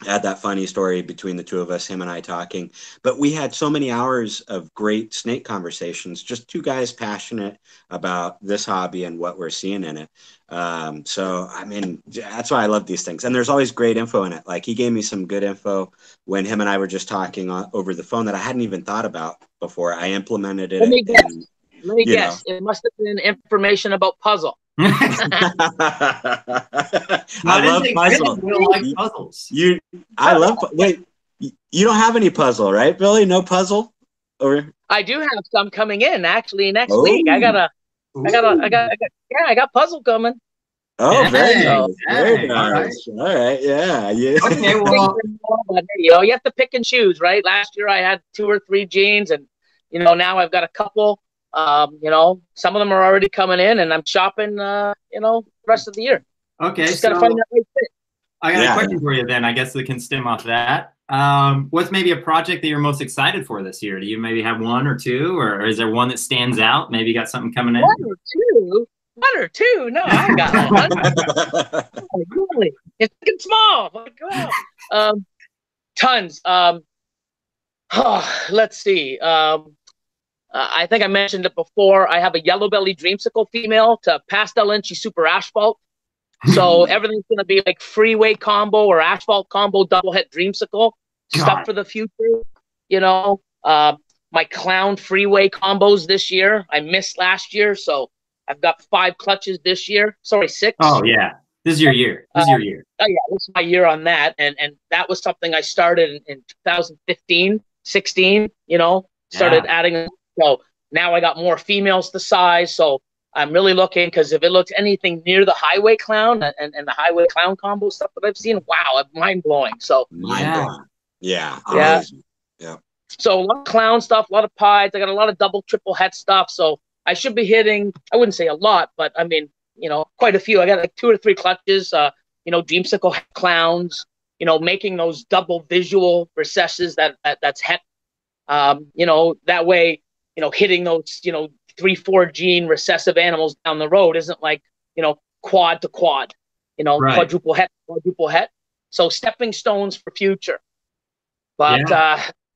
had that funny story between the two of us, him and I talking, but we had so many hours of great snake conversations, just two guys passionate about this hobby and what we're seeing in it. So, I mean, that's why I love these things. And there's always great info in it. Like, he gave me some good info when him and I were just talking over the phone that I hadn't even thought about before. I implemented it. Let me guess. It must have been information about puzzle. I love puzzle. Like puzzles. Wait, you don't have any puzzle, right, Billy? No puzzle? Or I do have some coming in actually next week. I got puzzle coming. Oh, very nice. Very nice. All right. Yeah. Okay, well, you know, you have to pick and choose, right? Last year I had 2 or 3 genes, and you know, now I've got a couple. You know, some of them are already coming in, and I'm shopping, you know, the rest of the year. Okay, just gotta find that right fit. I got a question for you then. I guess that can stem off that. What's maybe a project that you're most excited for this year? Do you maybe have 1 or 2, or is there one that stands out? Maybe you got something coming in? 1 or 2? No, I ain't got one. Oh, really? It's fucking small. Like, wow. Tons. Let's see. I think I mentioned it before. I have a yellow belly dreamsicle female to pastel inchy super asphalt. So everything's going to be like freeway combo or asphalt combo double head dreamsicle stuff for the future. You know, my clown freeway combos this year. I missed last year, so I've got 5 clutches this year. Sorry, 6. Oh yeah, this is your year. This is your year. Oh yeah, this is my year on that, and that was something I started in 2015, 16. You know, started adding. So now I got more females to size. So I'm really looking, because if it looks anything near the highway clown and the highway clown combo stuff that I've seen, wow, mind blowing. So yeah. So a lot of clown stuff, a lot of pies. I got a lot of double, triple het stuff. So I should be hitting, I wouldn't say a lot, but I mean, you know, quite a few. I got like 2 or 3 clutches, you know, dreamsicle clowns, you know, making those double visual recesses that's het. You know, that way, you know, hitting those, you know, 3-4 gene recessive animals down the road isn't like, you know, quad to quad, you know, quadruple het. So stepping stones for future. But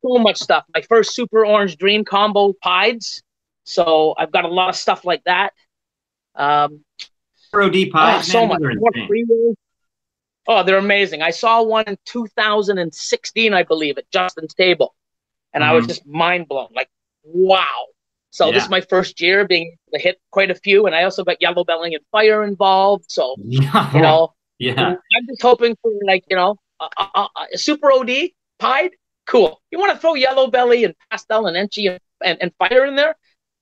so much stuff. My first super orange dream combo pieds. So I've got a lot of stuff like that. OD pieds, so much more freeways. Oh, they're amazing. I saw one in 2016, I believe, at Justin's table. And I was just mind blown. Like, wow. So this is my first year being able to hit quite a few. And I also got yellow belly and fire involved. So, you know, I'm just hoping for, like, you know, a super OD pied. Cool. You want to throw yellow belly and pastel and inchy and fire in there?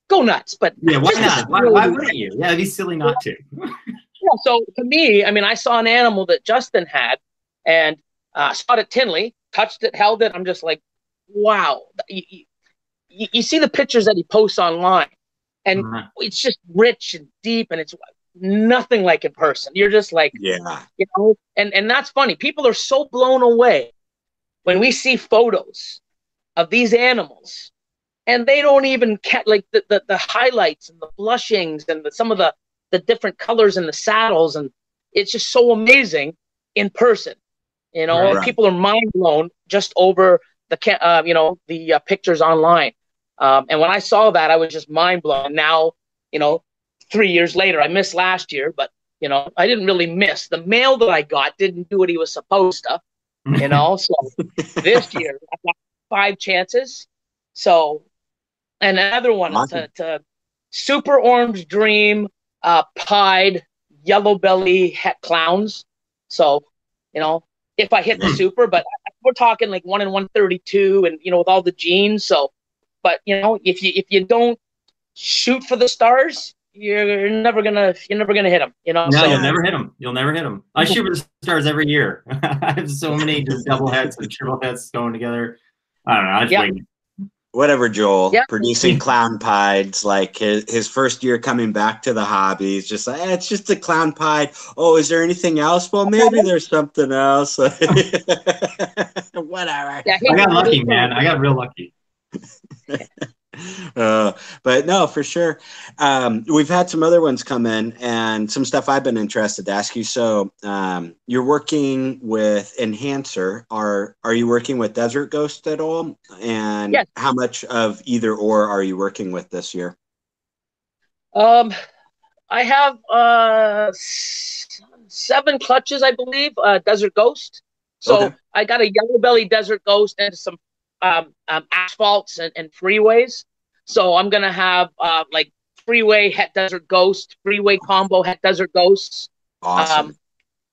Go nuts. But yeah, why not? Why wouldn't you? Yeah, it'd be silly not to. Yeah, so to me, I mean, I saw an animal that Justin had and saw it at Tinley, touched it, held it. I'm just like, wow. You see the pictures that he posts online. And it's just rich and deep, and it's nothing like in person. You're just like, Yeah. you know, and that's funny. People are so blown away when we see photos of these animals, and they don't even like the highlights and the blushings and some of the different colors in the saddles, and it's just so amazing in person. You know, Right. people are mind blown just over the you know, the pictures online. And when I saw that, I was just mind blown. Now, you know, 3 years later, I missed last year, but you know, I didn't really miss. The mail that I got didn't do what he was supposed to. You know, so this year I got 5 chances. So, and another one Awesome. to Super Orange Dream, pied yellow belly het clowns. So, you know, if I hit the super, but we're talking like 1 in 132, and you know, with all the genes. So, but you know, if you don't shoot for the stars, you're never gonna hit them. You know, No, so you'll never hit them. You'll never hit them. I shoot for the stars every year. I have so many just double heads and triple heads going together. I don't know. I just wing it. Whatever, Joel. Yeah. Producing clown pieds, like his first year coming back to the hobby. He's just like, it's just a clown pied. Oh, is there anything else? Well, maybe there's something else. Whatever. Yeah, I got lucky, man. I got real lucky. But no, for sure. We've had some other ones come in and some stuff I've been interested to ask you. So you're working with Enhancer. Are you working with Desert Ghost at all? And yes. How much of either or are you working with this year? I have 7 clutches, I believe, Desert Ghost. So Okay. I got a yellow belly Desert Ghost and some asphalts and freeways. So I'm gonna have like freeway het Desert Ghost, freeway combo het Desert Ghosts. Awesome.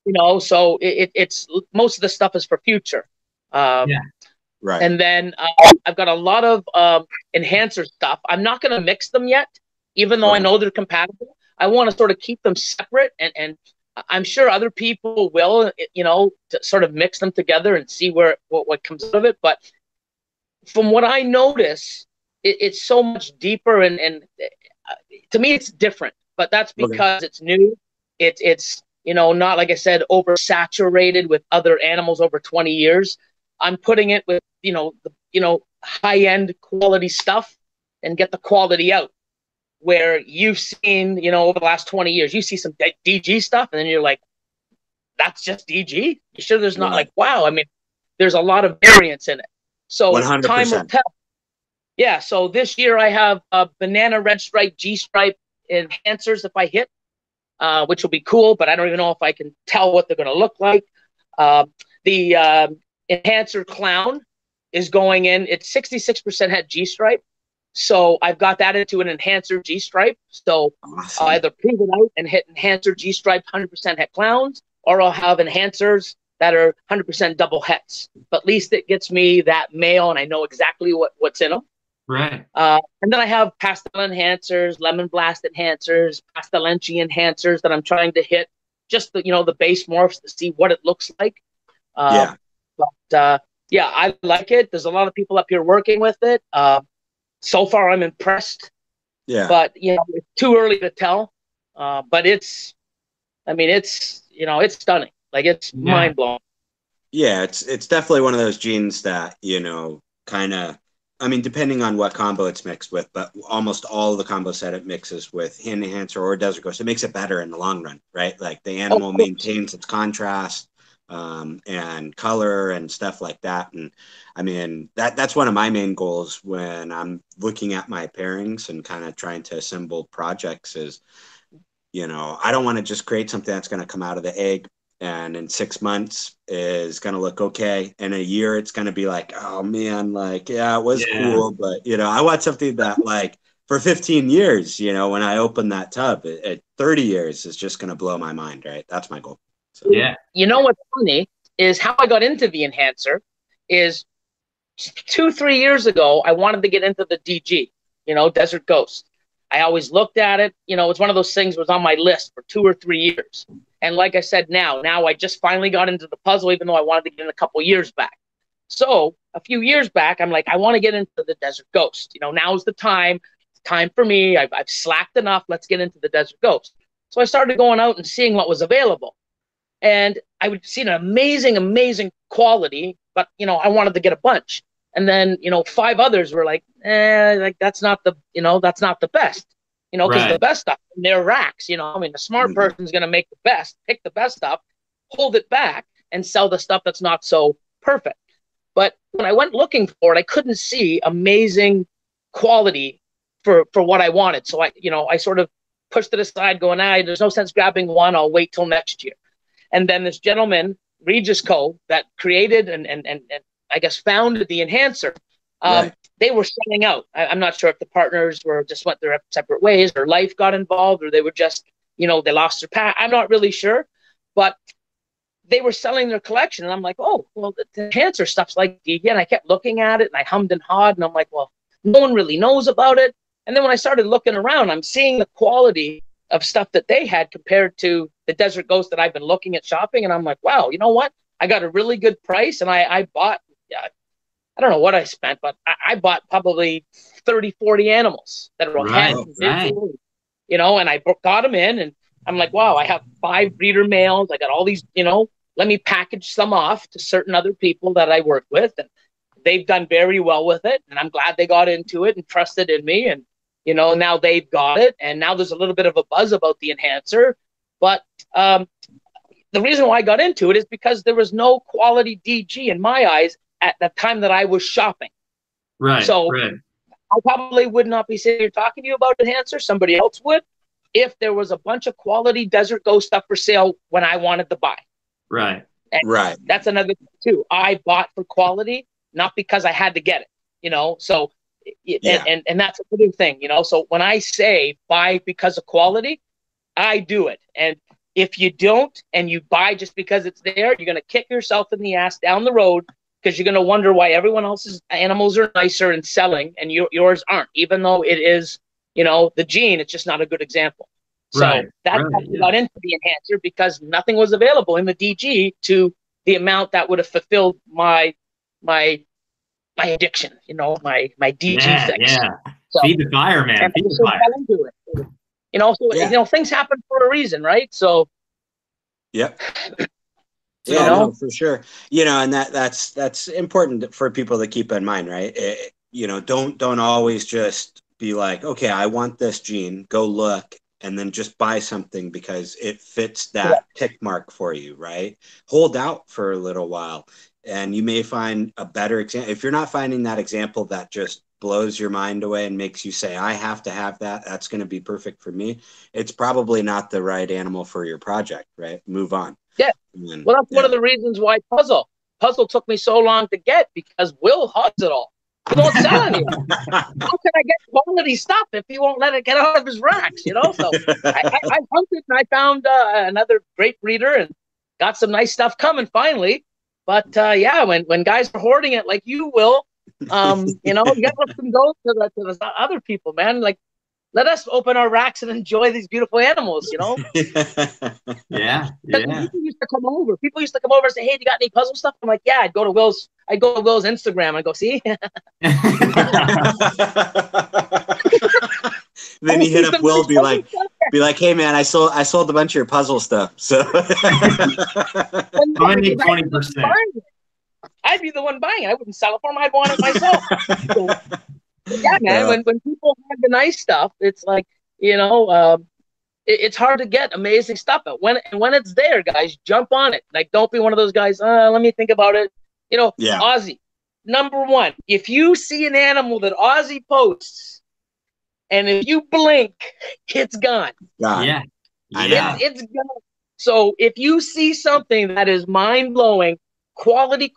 You know, so it's most of the stuff is for future. Yeah. Right. And then I've got a lot of enhancer stuff. I'm not gonna mix them yet, even though I know they're compatible. I want to sort of keep them separate, and I'm sure other people will, you know, to sort of mix them together and see what comes out of it. But from what I notice, it's so much deeper, and to me, it's different. But that's because it's new. It's you know, not, like I said, oversaturated with other animals over 20 years. I'm putting it with, you know, high end quality stuff and get the quality out. Where you've seen, you know, over the last 20 years, you see some DG stuff, and then you're like, that's just DG? You sure there's not like, wow, I mean, there's a lot of variance in it. So 100%. Time will tell. Yeah, so this year I have banana red stripe, G stripe enhancers if I hit, which will be cool, but I don't even know if I can tell what they're going to look like. The enhancer clown is going in, it's 66% het G stripe. So I've got that into an enhancer G stripe. So I'll either prove it out and hit enhancer G stripe 100% het clowns, or I'll have enhancers that are 100% double hets. But at least it gets me that male, and I know exactly what's in them. Right. And then I have pastel enhancers, lemon blast enhancers, pastelenchi enhancers that I'm trying to hit, just the, you know, the base morphs to see what it looks like. But yeah, I like it. There's a lot of people up here working with it. So far, I'm impressed. Yeah. But, you know, it's too early to tell. But it's, I mean, it's, you know, it's stunning. Like, it's mind blowing. Yeah, it's definitely one of those genes that, you know, kind of, I mean, depending on what combo it's mixed with, but almost all the combos that it mixes with Hand Enhancer or Desert Ghost, it makes it better in the long run, right? Like the animal maintains its contrast and color and stuff like that. And I mean, that's one of my main goals when I'm looking at my pairings and kind of trying to assemble projects is, you know, I don't want to just create something that's going to come out of the egg and in 6 months is going to look okay. In a year, it's going to be like, oh man, like, yeah, it was cool. But, you know, I want something that like for 15 years, you know, when I open that tub at 30 years is just going to blow my mind. Right. That's my goal. So. Yeah. You know, what's funny is how I got into the enhancer is 2-3 years ago, I wanted to get into the DG, you know, Desert Ghost. I always looked at it. You know, it's one of those things that was on my list for 2 or 3 years. And like I said, now I just finally got into the puzzle, even though I wanted to get in a couple years back. So a few years back, I'm like, I want to get into the Desert Ghost. You know, now's the time time for me. I've slacked enough. Let's get into the Desert Ghost. So I started going out and seeing what was available. And I would see an amazing quality, but, you know, I wanted to get a bunch. And then, you know, 5 others were like, like that's not the, you know, that's not the best, you know, because the best stuff in their racks, you know, I mean, the smart person's going to make the best, pick the best stuff, hold it back and sell the stuff that's not so perfect. But when I went looking for it, I couldn't see amazing quality for what I wanted. So I sort of pushed it aside going, there's no sense grabbing one. I'll wait till next year. And then this gentleman, Regis Co., that created and I guess founded the enhancer, they were selling out. I'm not sure if the partners just went their separate ways, or life got involved, or they were just, you know, they lost their path. I'm not really sure, but they were selling their collection. And I'm like, oh, well, the enhancer stuff's like, again, I kept looking at it and I hummed and hawed, and I'm like, well, no one really knows about it. And then when I started looking around, I'm seeing the quality of stuff that they had compared to the Desert Ghost that I've been looking at shopping. And I'm like, wow, you know what? I got a really good price. And I bought, I don't know what I spent, but I bought probably 30, 40 animals that were you know, and I got them in, and I'm like, wow, I have 5 breeder males. I got all these, you know, let me package some off to certain other people that I work with. And they've done very well with it. And I'm glad they got into it and trusted in me. And, you know, now they've got it. And now there's a little bit of a buzz about the enhancer. But the reason why I got into it is because there was no quality DG in my eyes at the time that I was shopping. Right. So I probably would not be sitting here talking to you about enhancer. Somebody else would, if there was a bunch of quality Desert Ghost stuff for sale when I wanted to buy. Right. And that's another thing too. I bought for quality, not because I had to get it, you know? So, and that's a good thing, you know? So when I say buy because of quality, I do it. And if you don't, and you buy just because it's there, you're going to kick yourself in the ass down the road, because you're going to wonder why everyone else's animals are nicer and selling and yours aren't, even though it is, you know, the gene. It's just not a good example. So that's how I got into the enhancer, because nothing was available in the DG to the amount that would have fulfilled my addiction, you know, my DG fix. Yeah. So, feed the fire, man. Feed the fire. You know, so you know, things happen for a reason, right? So yep. Yeah, no, for sure. You know, and that's important for people to keep in mind, right? You know, don't always just be like, okay, I want this gene, go look, and then just buy something because it fits that tick mark for you, right? Hold out for a little while, and you may find a better example. If you're not finding that example that just blows your mind away and makes you say, I have to have that, that's going to be perfect for me, it's probably not the right animal for your project, right? Move on. Yeah. Well, that's one of the reasons why Puzzle took me so long to get, because Will hogs it all. He won't sell any. How can I get quality stuff if he won't let it get out of his racks, you know? So I hunted and I found another great breeder and got some nice stuff coming finally. But yeah, when guys are hoarding it like you will, you know, you got to let them go to the other people, man. Like, let us open our racks and enjoy these beautiful animals, you know? Yeah. People used to come over. People used to come over and say, hey, do you got any puzzle stuff? I'm like, yeah, I'd go to Will's Instagram and go, see? Then you hit up Will, be like, hey man, I sold a bunch of your puzzle stuff. So I need 20%. I'd be the one buying it. I wouldn't sell it for him. I'd want it myself. Yeah, man. When people have the nice stuff, it's like, you know, it's hard to get amazing stuff. But when it's there, guys, jump on it. Like, don't be one of those guys. Let me think about it. You know, Ozzy, number one. If you see an animal that Ozzy posts, and if you blink, it's gone. Yeah. It's gone. So if you see something that is mind blowing, quality.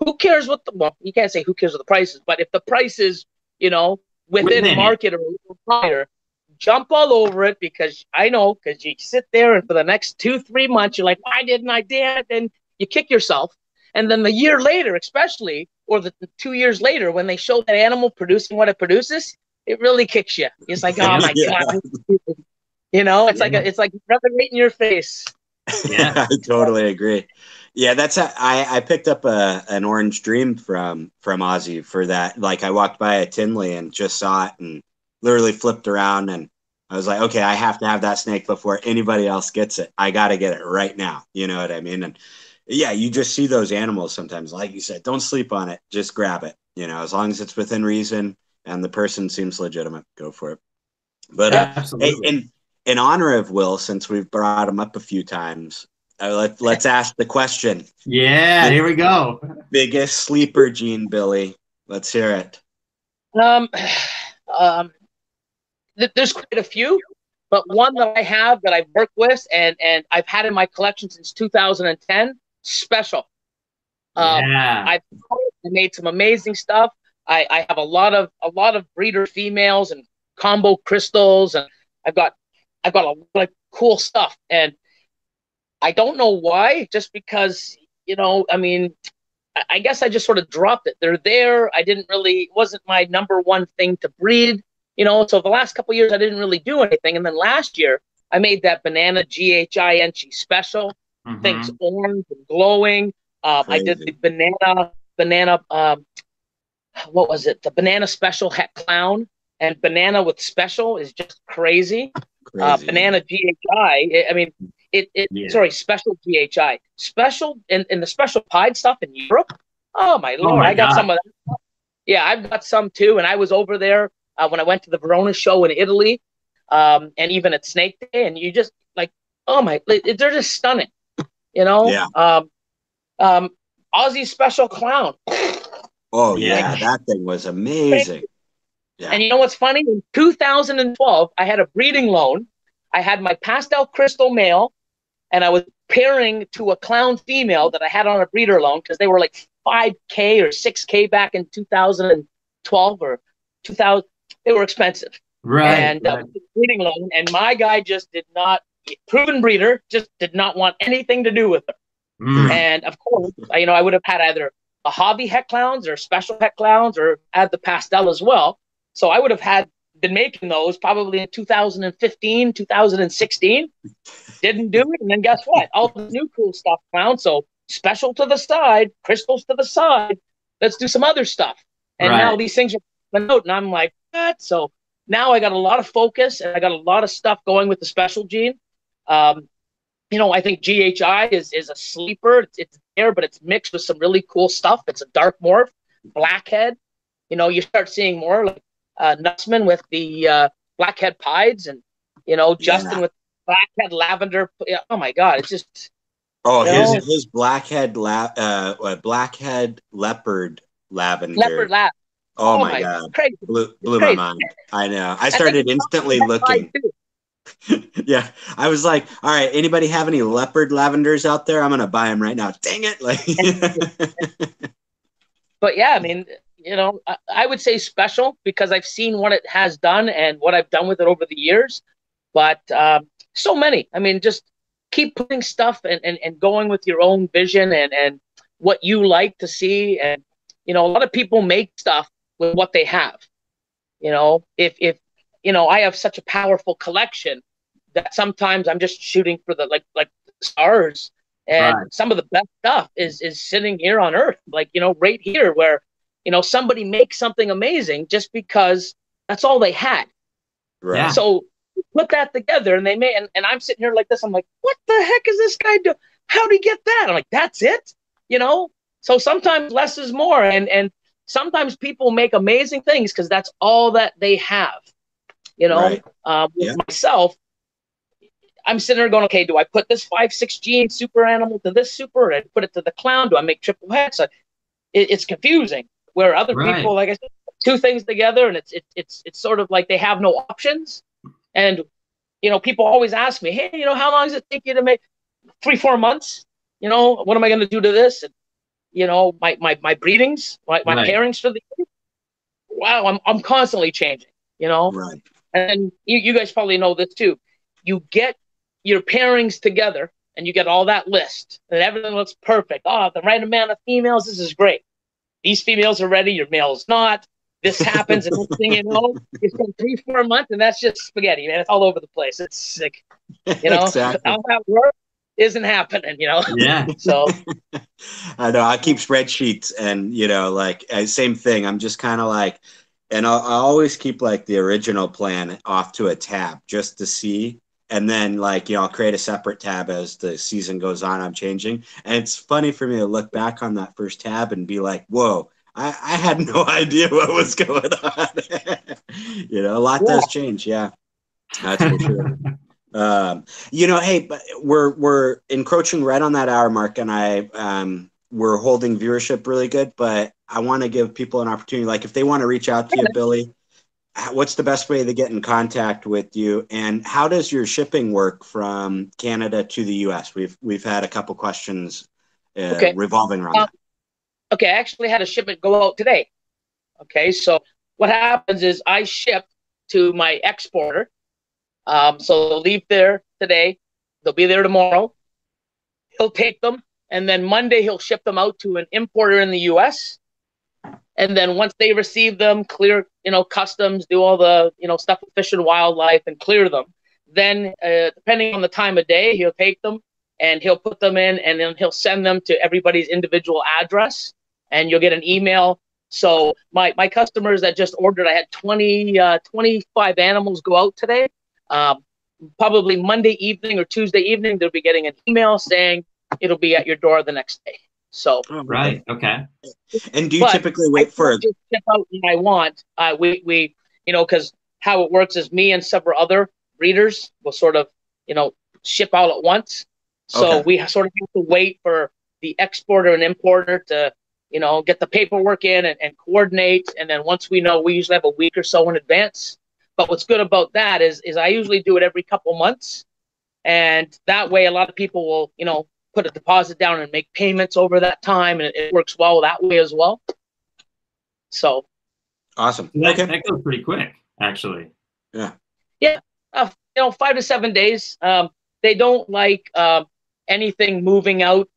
Who cares well, you can't say who cares what the price is, but if the price is, you know, within market or a little higher, jump all over it, because you sit there and for the next 2-3 months, you're like, why didn't I dare? And you kick yourself. And then the year later, especially, or the 2 years later, when they show that animal producing what it produces, it really kicks you. It's like, oh my God. You know, it's like rubbing right in your face. Yeah, I totally agree. Yeah, I picked up an orange dream from Ozzy for that. Like I walked by a Tinley and just saw it and literally flipped around and I was like, okay, I have to have that snake before anybody else gets it. I got to get it right now. You know what I mean? And yeah, you just see those animals sometimes. Like you said, don't sleep on it. Just grab it. You know, as long as it's within reason and the person seems legitimate, go for it. But hey, Absolutely. in honor of Will, since we've brought him up a few times, let's ask the question. Yeah, The here we go. biggest sleeper gene, Billy. Let's hear it. Um, um, there's quite a few, but one that I have that I've worked with and I've had in my collection since 2010, special. Yeah. I've made some amazing stuff. I have a lot of breeder females and combo crystals, and I've got a lot of cool stuff. And I don't know why, just because I mean, I guess I just sort of dropped it. They're there. I didn't really, it wasn't my number one thing to breed, So the last couple of years, I didn't really do anything. And then last year, I made that banana GHI special. Things orange and glowing. I did the Crazy. banana. What was it? The banana special het clown, and banana with special is just crazy. Crazy. Banana GHI. I mean, Yeah. sorry, special GHI, special in the special pied stuff in Europe. Oh my Oh lord, my I got God. some of that. Yeah, I've got some too, and I was over there when I went to the Verona show in Italy, and even at Snake Day, and you just like, oh my, they're just stunning, you know. Yeah. Aussie special clown, Oh like, yeah, Yeah. that thing was amazing. Yeah. and you know what's funny? In 2012, I had a breeding loan. I had my pastel crystal male, and I was pairing to a clown female that I had on a breeder loan because they were like 5K or 6K back in 2012 or 2000. They were expensive. Right. And Right. breeding loan, and my guy just did not, proven breeder, just did not want anything to do with her. Mm. And of course, I would have had either a hobby het clowns or special het clowns or add the pastel as well. So I would have been making those probably in 2015, 2016. Didn't do it, and then guess what? All the new cool stuff found. So special to the side, crystals to the side. Let's do some other stuff. And now Right. these things are coming out, and I'm like, what? So now I got a lot of focus, and I got a lot of stuff going with the special gene. Um, I think GHI is a sleeper. It's there, but it's mixed with some really cool stuff. It's a dark morph, blackhead. You start seeing more like Nutsman with the blackhead pieds, and Justin Yeah. with blackhead lavender. Oh my God, it's just Oh, you his know his blackhead leopard lavender. leopard lab. Oh Oh my my, God. crazy! It's Blew my crazy. mind. I know. I I think started instantly it's pied looking. too. Yeah. I was like, all right, anybody have any leopard lavenders out there? I'm gonna buy them right now. Dang it. Like But yeah, I mean, I would say special because I've seen what it has done and what I've done with it over the years. But so many. I mean, just keep putting stuff and going with your own vision and what you like to see. And, a lot of people make stuff with what they have. If I have such a powerful collection that sometimes I'm just shooting for the like stars. And Right. some of the best stuff is sitting here on Earth, like right here, where somebody makes something amazing just because that's all they had. right. Yeah. So put that together, and they may, and I'm sitting here like this. I'm like, what the heck is this guy do? How'd he get that? I'm like, that's it, So sometimes less is more, and sometimes people make amazing things because that's all that they have. Right. With Yeah. myself, I'm sitting there going, okay, do I put this 5/6 gene super animal to this super, and put it to the clown? Do I make triple hex? It's confusing. Where other Right. people, like I said, two things together, and it's sort of like they have no options. And people always ask me, hey, how long does it take you to make 3-4 months? What am I going to do to this? And my breedings, my Right. pairings for the year. Wow, I'm constantly changing. Right. And you guys probably know this too. You get your pairings together and you get all that list and everything looks perfect. Oh, the right amount of females. This is great. These females are ready. Your male's not. This happens, and next thing you know, you spend 3-4 months, and that's just spaghetti, man. It's all over the place. It's sick, Exactly. how that works. isn't happening, Yeah. So I know I keep spreadsheets and, like same thing. I'm just kind of like, and I always keep like the original plan off to a tab just to see. And then like, I'll create a separate tab as the season goes on. I'm changing. And it's funny for me to look back on that first tab and be like, whoa, I had no idea what was going on. A lot yeah. does change. Yeah, that's for sure. Hey, but we're encroaching right on that hour mark, and we're holding viewership really good, but I want to give people an opportunity. Like if they want to reach out to you, Billy, what's the best way to get in contact with you? And how does your shipping work from Canada to the US? We've had a couple questions Okay. revolving around that. Okay, I actually had a shipment go out today. Okay, so what happens is I ship to my exporter. So they'll leave there today. They'll be there tomorrow. He'll take them, and then Monday he'll ship them out to an importer in the U.S. And then once they receive them, clear, customs, do all the, stuff with Fish and Wildlife and clear them. Then, depending on the time of day, he'll take them and he'll put them in, and then he'll send them to everybody's individual address, and you'll get an email. So my customers that just ordered, I had 25 animals go out today. Probably Monday evening or Tuesday evening, they'll be getting an email saying it'll be at your door the next day. So right, okay. And do you typically wait for just ship out when I want? We because how it works is me and several other breeders will sort of ship out at once. So we sort of have to wait for the exporter and importer to get the paperwork in and coordinate. And then once we know, we usually have a week or so in advance. But what's good about that is I usually do it every couple months, and that way a lot of people will put a deposit down and make payments over that time, and it works well that way as well. So awesome. That goes pretty quick, actually. Yeah. 5 to 7 days. They don't like anything moving out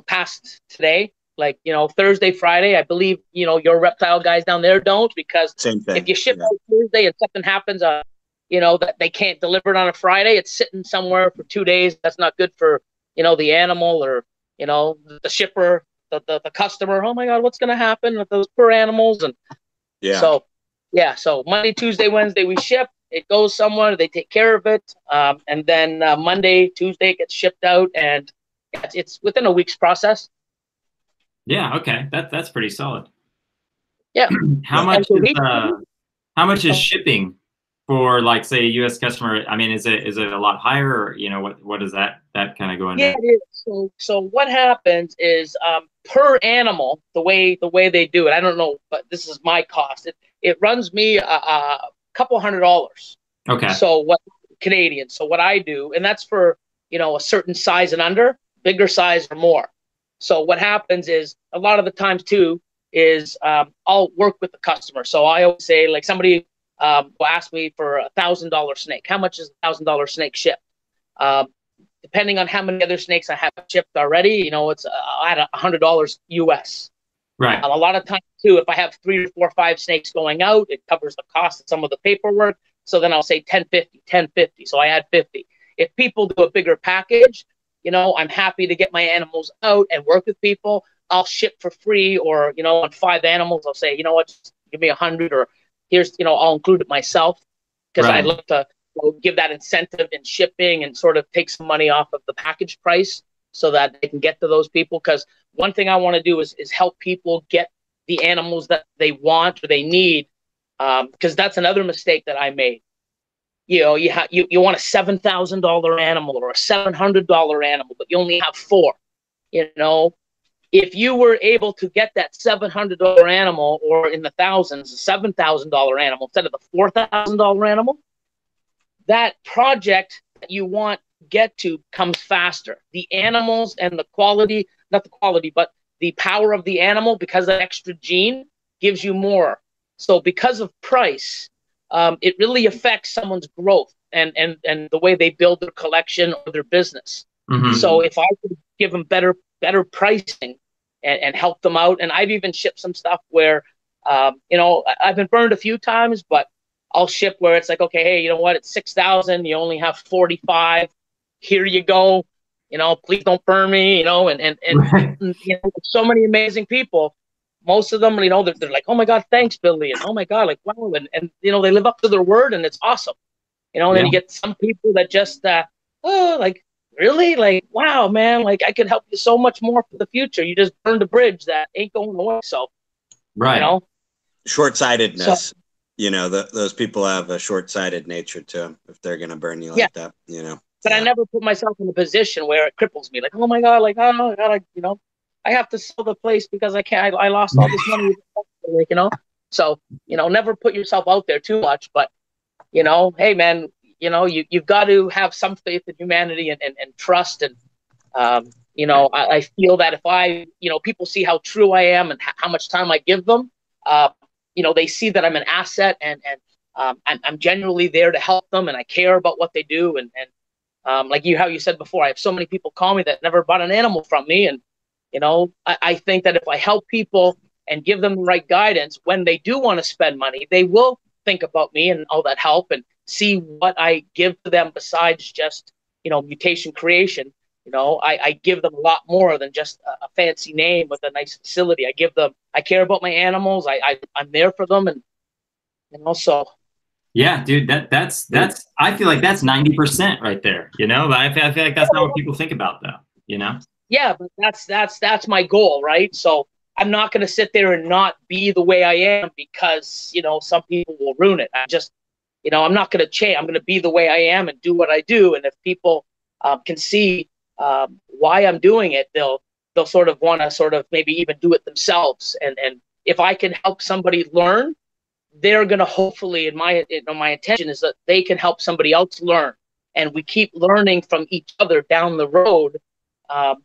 past today. Like, Thursday, Friday, I believe, your reptile guys down there don't, because same thing. If you ship out Thursday and something happens, that they can't deliver it on a Friday, it's sitting somewhere for 2 days. That's not good for, the animal or, the shipper, the customer. Oh my God, what's going to happen with those poor animals? And so Monday, Tuesday, Wednesday, we ship. It goes somewhere. They take care of it. And then Monday, Tuesday, it gets shipped out, and it's within a week's process. Yeah. Okay. That's pretty solid. Yeah. How much is shipping for, like, say, a U.S. customer? I mean, is it a lot higher, or what does that kind of go into? Yeah, it is. So what happens is per animal, the way they do it, I don't know, but this is my cost. It runs me a couple $100. Okay. So what Canadian? So what I do, and that's for a certain size and under, bigger size or more. So what happens is a lot of the times too is I'll work with the customer. So I always say, like, somebody will ask me for $1,000 snake. How much is $1,000 snake shipped? Depending on how many other snakes I have shipped already, it's at $100 US. Right. A lot of times too, if I have 3 or 4 or 5 snakes going out, it covers the cost of some of the paperwork. So then I'll say 1050. So I add 50. If people do a bigger package, I'm happy to get my animals out and work with people. I'll ship for free, or, on 5 animals, I'll say, just give me 100, or here's, I'll include it myself, because I look to give that incentive in shipping and sort of take some money off of the package price so that they can get to those people. Because one thing I want to do is help people get the animals that they want or they need, because that's another mistake that I made. You want a $7,000 animal or a $700 animal, but you only have 4. If you were able to get that $700 animal, or in the thousands, a $7,000 animal instead of the $4,000 animal, that project that you want to get to comes faster. The animals and the quality, not the quality, but the power of the animal, because of extra gene, gives you more. So because of price, it really affects someone's growth and the way they build their collection or their business. Mm-hmm. So if I could give them better pricing and help them out, and I've even shipped some stuff where, I've been burned a few times, but I'll ship where it's like, okay, hey, you know what? It's 6,000. You only have 45. Here you go. please don't burn me, Right. so many amazing people. Most of them, they're like, oh my God, thanks, Billy. And oh my God, like, wow. And they live up to their word, and it's awesome. And then Yeah. you get some people that just, oh, like, really? Like, wow, man, like I could help you so much more for the future. You just burned a bridge that ain't going away. So, Right. Short-sightedness. So, Those people have a short-sighted nature to them if they're going to burn you yeah. like that, But I Yeah. never put myself in a position where it cripples me. Like, oh my God, like, oh, I gotta, I have to sell the place because I can't, I lost all this money. Like, so, never put yourself out there too much, but, hey man, you've got to have some faith in humanity and trust. And, I feel that if people see how true I am and how much time I give them, they see that I'm an asset, and I'm genuinely there to help them, and I care about what they do. And like how you said before, I have so many people call me that never bought an animal from me. And, I think that if I help people and give them the right guidance, when they do want to spend money, they will think about me and all that help and see what I give to them besides just, Mutation Creation. I give them a lot more than just a fancy name with a nice facility. I care about my animals. I'm there for them. And also, Yeah, dude, that's I feel like that's 90% right there, but I feel like that's not what people think about though. yeah, but that's my goal, right? So I'm not going to sit there and not be the way I am because, some people will ruin it. I'm not going to change. I'm going to be the way I am and do what I do. And if people can see why I'm doing it, they'll sort of want to sort of maybe even do it themselves. And if I can help somebody learn, they're going to hopefully, my intention is that they can help somebody else learn. And we keep learning from each other down the road. And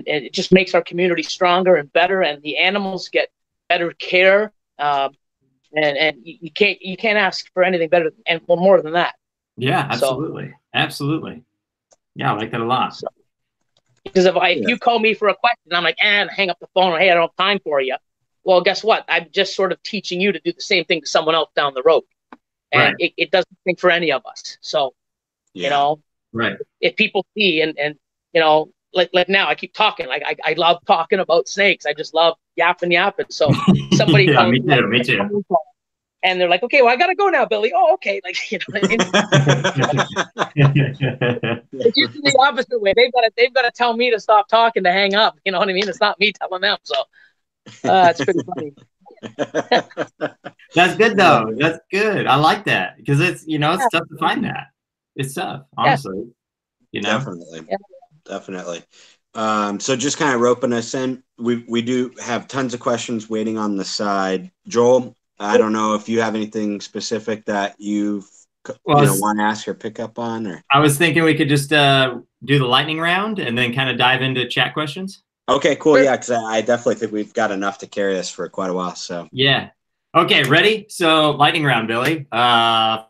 it just makes our community stronger and better, and the animals get better care. And you can't ask for anything better and more than that. Yeah, absolutely. Absolutely. Yeah, I like that a lot. So, because if you call me for a question, I'm like, hang up the phone, or hey, I don't have time for you. Well, guess what? I'm just sort of teaching you to do the same thing to someone else down the road. And right. it doesn't think for any of us. So, right. If people see and like now I keep talking, like I love talking about snakes. I just love yapping. So somebody yeah, calls me too. And they're like, okay, well, I got to go now, Billy. Oh, okay. Like, what I mean? It's usually the opposite way. They've got to tell me to stop talking to hang up. You know what I mean? It's not me telling them. So it's pretty funny. That's good though. That's good. I like that because it's it's tough to find that. It's tough, honestly. Definitely. So just kind of roping us in, we do have tons of questions waiting on the side. Joel, I don't know if you have anything specific that you want to ask or pick up on, or I was thinking we could just do the lightning round and then kind of dive into chat questions. Okay, cool. Yeah, because I definitely think we've got enough to carry us for quite a while. So yeah. Okay, ready? So lightning round, Billy.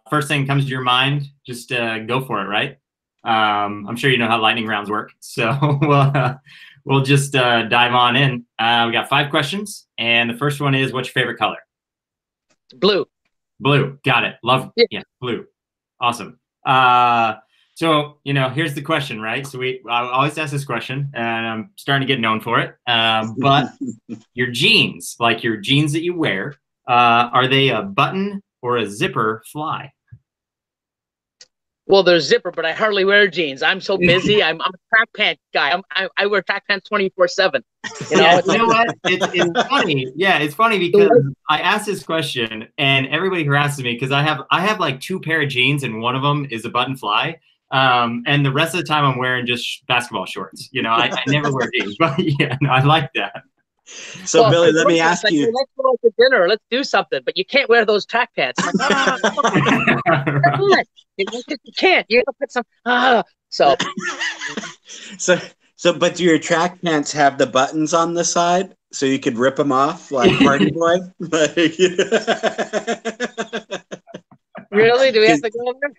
First thing comes to your mind, just go for it, right? I'm sure you know how lightning rounds work. So we'll just dive on in. We got 5 questions, and the first one is, what's your favorite color? Blue. Blue. Got it. Love. Yeah, blue. Awesome. So, here's the question, right? So I always ask this question, and I'm starting to get known for it. But your jeans, like your jeans that you wear, are they a button or a zipper fly? Well, there's zipper, but I hardly wear jeans. I'm so busy. I'm a track pant guy. I wear track pants 24/7. You know what? It's funny. Yeah, it's funny because I asked this question, and everybody harasses me because I have like 2 pair of jeans, and one of them is a button fly. And the rest of the time I'm wearing just basketball shorts. I never wear jeans, but yeah, no, I like that. So Billy, let me ask you. Let's go out to dinner. Let's do something, but you can't wear those track pants. I'm like, you can't. You have to put some. But do your track pants have the buttons on the side so you could rip them off like Party Boy? Really? Do we have to go there?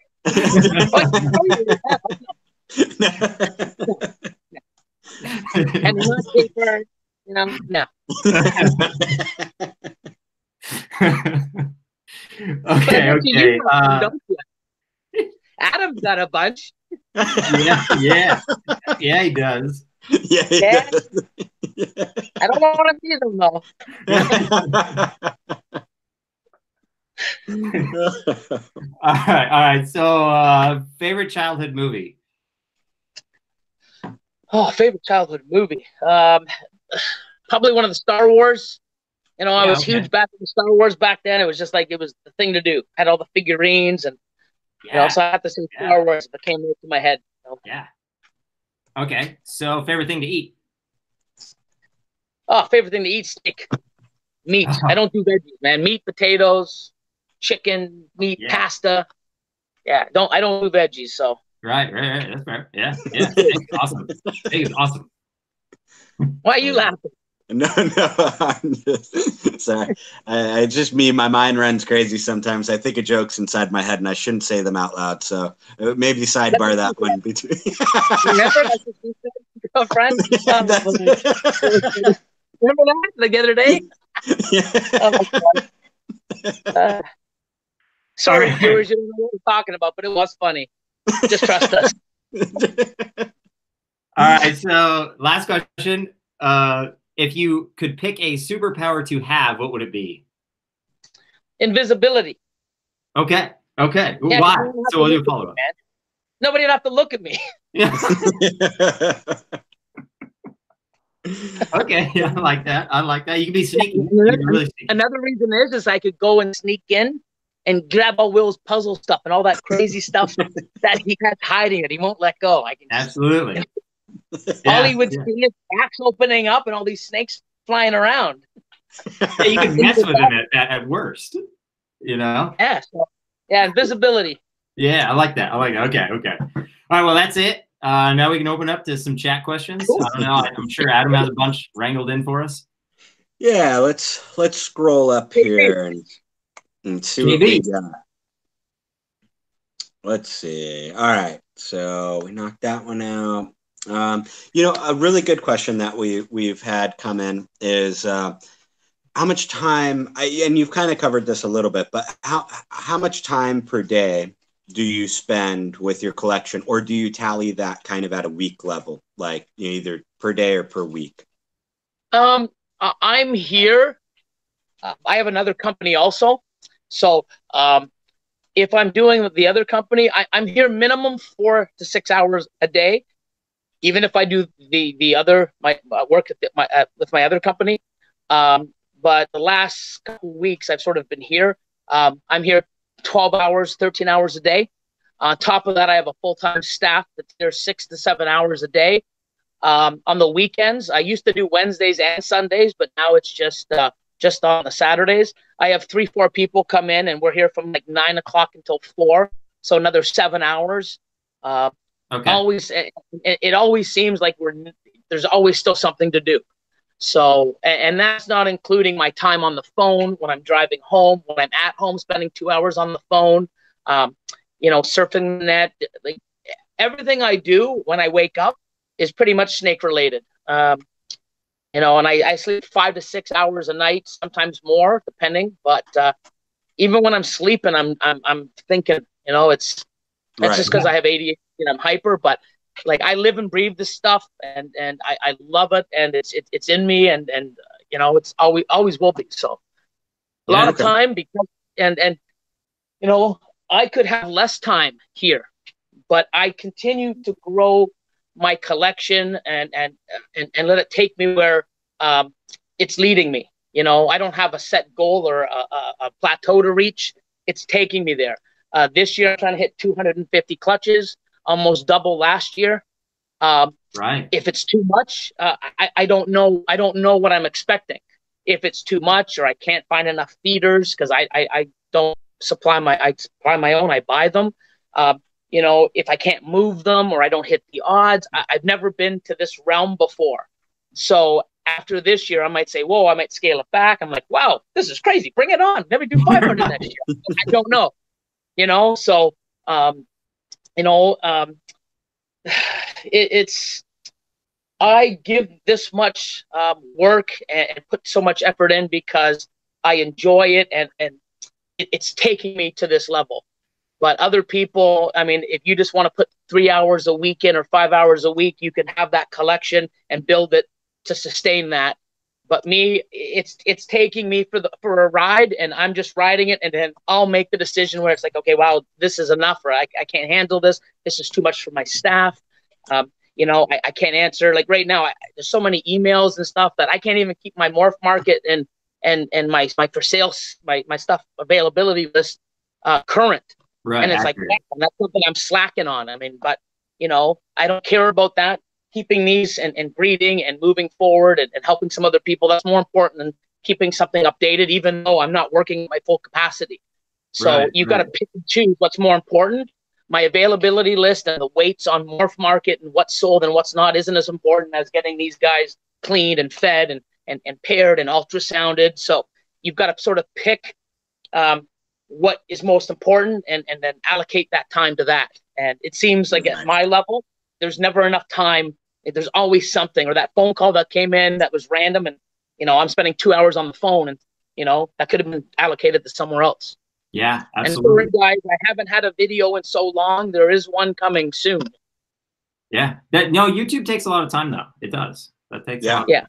And not paper. No. Okay. Adam's got a bunch. Yeah. Yeah, he does. Yeah, he Yeah, does. Yeah. I don't want to be them though. All right. So, favorite childhood movie? Oh, favorite childhood movie. Probably one of the Star Wars. You know, I Yeah, was okay. huge back in Star Wars back then. It was just like it was the thing to do. Had all the figurines and Yeah, so I had to say yeah, Star Wars. It came right to my head. yeah. Okay. So, favorite thing to eat? Oh, favorite thing to eat: steak, meat. I don't do veggies, man. Meat, potatoes, chicken, meat, Yeah. pasta. Yeah, I don't do veggies. So Right. That's fair. Yeah. Steak's awesome. Steak is awesome. why are you laughing? No, I'm just sorry. It's just me. My mind runs crazy sometimes. I think of jokes inside my head, and I shouldn't say them out loud. So maybe sidebar that one between. Remember that's what you said, girlfriend? Yeah, that's it. Remember that the other day? Oh my Yeah. God. All Sorry, right. viewers, you don't know what we're talking about, but it was funny. Just trust us. All right. So, last question. If you could pick a superpower to have, what would it be? Invisibility. Okay. Okay. Yeah, 'cause Why? no one would have So to we'll do look a at me, follow up. man. Nobody would have to look at me. Yeah. Okay. Yeah, I like that. I like that. You can be sneaky. You can be really sneaky. Another reason is I could go and sneak in and grab all Will's puzzle stuff and all that crazy stuff that he has hiding that he won't let go. I can just, Absolutely. all Yeah. he would Yeah. see is cracks opening up and all these snakes flying around. Yeah, you can mess with him at worst. You know? Yeah, so, yeah, invisibility. Yeah, I like that. I like that. Okay. All right. Well, that's it. Now we can open up to some chat questions. Cool. I don't know. I'm sure Adam has a bunch wrangled in for us. Yeah, let's scroll up here and see what we KB. got. Let's see. All right, so we knocked that one out. A really good question that we've had come in is how much time? And you've kind of covered this a little bit, but how much time per day do you spend with your collection, or do you tally that kind of at a week level, like either per day or per week? I'm here. I have another company also. So if I'm doing with the other company, I'm here minimum 4 to 6 hours a day. Even if I do the other my work at with my other company, but the last couple weeks I've sort of been here. I'm here 12 hours, 13 hours a day. On top of that, I have a full-time staff that's there 6 to 7 hours a day. On the weekends, I used to do Wednesdays and Sundays, but now it's just on the Saturdays. I have 3, 4 people come in, and we're here from like 9 o'clock until 4, so another 7 hours. Okay. Always, it always seems like there's always still something to do. So, and that's not including my time on the phone when I'm driving home, when I'm at home, spending 2 hours on the phone, surfing the net. Like everything I do when I wake up is pretty much snake related. And I sleep 5 to 6 hours a night, sometimes more, depending. But even when I'm sleeping, I'm thinking. It's Right. just because I have ADHD and I'm hyper. But like I live and breathe this stuff, and I love it, and it's in me, and it's always will be. So a lot Yeah. of time because and I could have less time here, but I continue to grow my collection and let it take me where it's leading me. I don't have a set goal or a plateau to reach. It's taking me there. This year, I'm trying to hit 250 clutches, almost double last year. Right. If it's too much, I don't know. I don't know what I'm expecting. If it's too much, or I can't find enough feeders because I don't supply my own. I buy them. If I can't move them or I don't hit the odds, I've never been to this realm before. So after this year, I might say, whoa, I might scale it back. I'm like, wow, this is crazy. Bring it on. Maybe do 500 next year. I don't know. So, it's, I give this much work and put so much effort in because I enjoy it and it's taking me to this level. But other people, I mean, if you just want to put 3 hours a week in or 5 hours a week, you can have that collection and build it to sustain that. But me, it's taking me for a ride, and I'm just riding it, and then I'll make the decision where it's like, okay, wow, this is enough, or I can't handle this. This is too much for my staff. You know, I can't answer. Like right now, there's so many emails and stuff that I can't even keep my morph market and my for sales my stuff availability list current. Right. And it's accurate. like, wow, that's something I'm slacking on. I mean, but you know, I don't care about that. Keeping these and breeding and moving forward and helping some other people, that's more important than keeping something updated, even though I'm not working at my full capacity. So you got to pick and choose what's more important. My availability list and the weights on morph market and what's sold and what's not isn't as important as getting these guys cleaned and fed and paired and ultrasounded. So you've got to sort of pick what is most important and then allocate that time to that. And it seems like at my level, there's never enough time. There's always something, or that phone call that came in that was random, and you know, I'm spending 2 hours on the phone, and you know, that could have been allocated to somewhere else. Yeah, absolutely. And guys, I haven't had a video in so long. There is one coming soon. Yeah, YouTube takes a lot of time though. It does. That takes a lot. Yeah.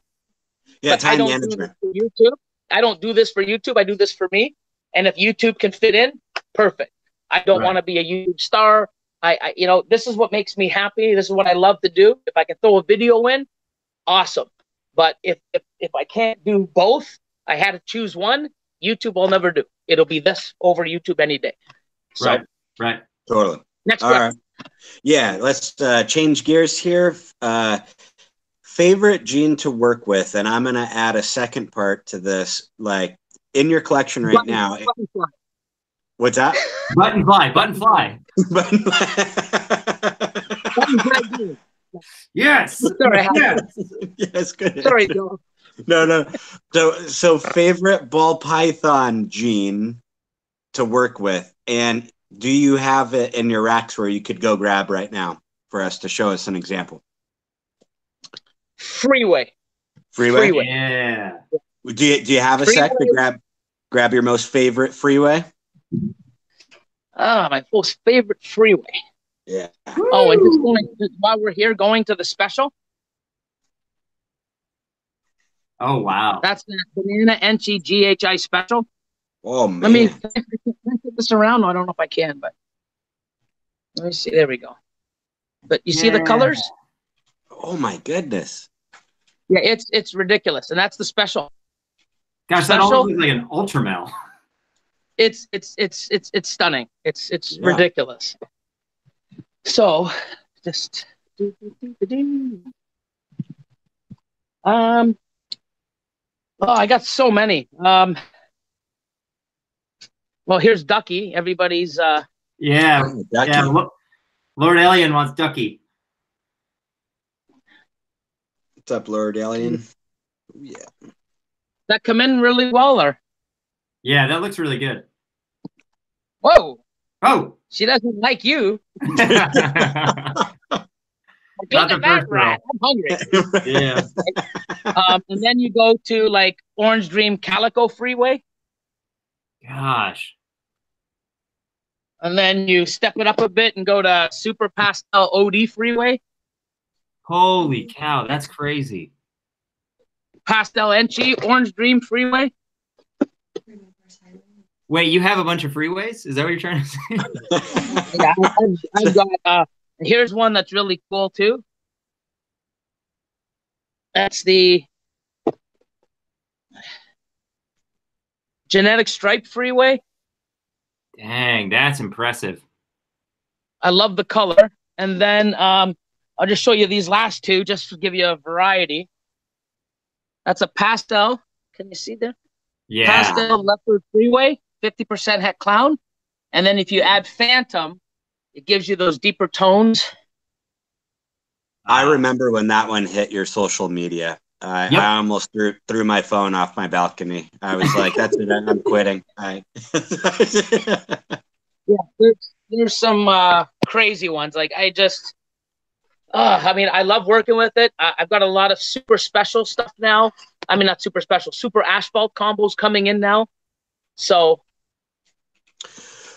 Yeah, but time I don't management. do this for YouTube. I don't do this for YouTube. I do this for me. And if YouTube can fit in, perfect. I don't want to be a YouTube star. I you know, this is what makes me happy. This is what I love to do. If I can throw a video in, awesome. But if I can't do both, I had to choose one. YouTube I'll never do. It'll be this over YouTube any day. So, right. Totally. Next All right. Yeah, let's change gears here. Favorite gene to work with, and I'm gonna add a second part to this. Like in your collection right now. Buttonfly. What's that? Buttonfly. Buttonfly. Yes. Sorry. Yes. Good. Sorry, Joe. No. So favorite ball python gene to work with, and do you have it in your racks where you could go grab right now for us to show us an example? Freeway. Yeah. Do you have a sec to grab your most favorite freeway? My most favorite freeway. Yeah. Oh, and just while we're here, going to the special. Oh wow. That's the Banana Enchi GHI special. Oh man. Let me put this around. No, I don't know if I can, but let me see. There we go. But you see the colors? Oh my goodness. Yeah, it's ridiculous, and that's the special. Gosh, that almost looks like an Ultramel. It's stunning. It's ridiculous. So, just oh, I got so many. Well, here's Ducky. Everybody's Ducky. Yeah. Lord Alien wants Ducky. What's up, Lord Alien? Yeah. That come in really well, or? Yeah, that looks really good. Whoa. Oh. She doesn't like you. Not the first rat. I'm hungry. Yeah. And then you go to like Orange Dream Calico Freeway. Gosh. And then you step it up a bit and go to Super Pastel OD Freeway. Holy cow, that's crazy. Pastel Enchi Orange Dream Freeway. Wait, you have a bunch of freeways? Is that what you're trying to say? Yeah, I've got. Here's one that's really cool too. That's the Genetic Stripe Freeway. Dang, that's impressive. I love the color. And then I'll just show you these last two just to give you a variety. That's a pastel. Can you see there? Yeah. Pastel Leopard Freeway, 50% Het Clown. And then if you add Phantom, it gives you those deeper tones. I remember when that one hit your social media. I almost threw my phone off my balcony. I was like, that's it, I'm quitting. Yeah, there's some crazy ones. Like I mean, I love working with it. I've got a lot of super special stuff now. I mean, not super special, super asphalt combos coming in now. So,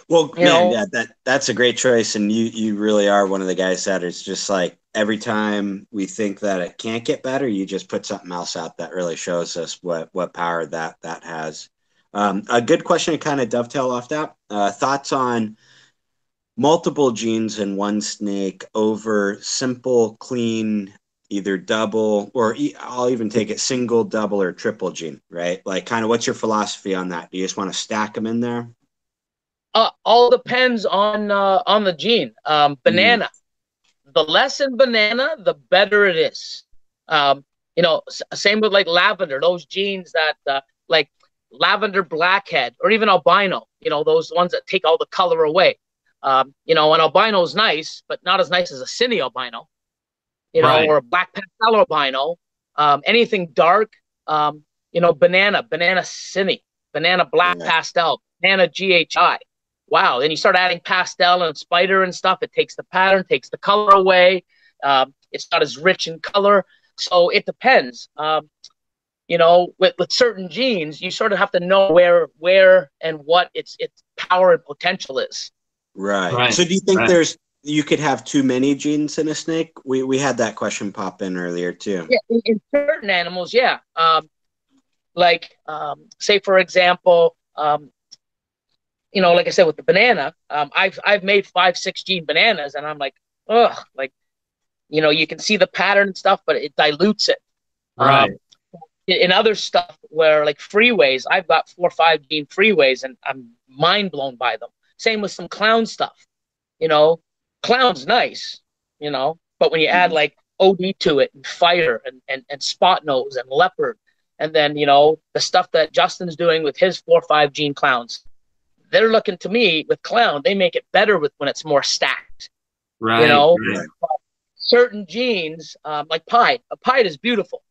Well, You man, know, yeah, that's a great choice, and you really are one of the guys that is just like every time we think that it can't get better, you just put something else out that really shows us what power that has. A good question to kind of dovetail off that. Thoughts on multiple genes in one snake over simple, clean, either double or I'll even take it single, double, or triple gene, right? Like, kind of, what's your philosophy on that? Do you just want to stack them in there? all depends on the gene. Mm, Banana. The less in banana, the better it is. You know, same with like lavender. Those genes that like lavender blackhead or even albino. You know, those ones that take all the color away. You know, an albino is nice, but not as nice as a cine albino. You know, Right. or a black pastel albino. Anything dark. You know, banana cine, banana black right, pastel, banana GHI. Wow. Then you start adding pastel and spider and stuff. It takes the pattern, takes the color away. It's not as rich in color. So it depends. You know, with certain genes, you sort of have to know where and what its power and potential is. right. Right. So, do you think Right. you could have too many genes in a snake? We had that question pop in earlier too. Yeah, in certain animals, yeah. Like, say for example, you know, like I said with the banana, I've made 5, 6 gene bananas, and I'm like, ugh, like, you know, you can see the pattern and stuff, but it dilutes it. Right. Um, in other stuff where like freeways, I've got 4 or 5 gene freeways, and I'm mind blown by them. Same with some clown stuff. You know, clown's nice, you know, but when you add Mhm. like OD to it and fire and spot nose and leopard, and then you know the stuff that Justin's doing with his 4 or 5 gene clowns, they're looking to me with clown. They make it better with when it's more stacked. You Right. know, Right. Right, certain genes like pied. A pied is beautiful.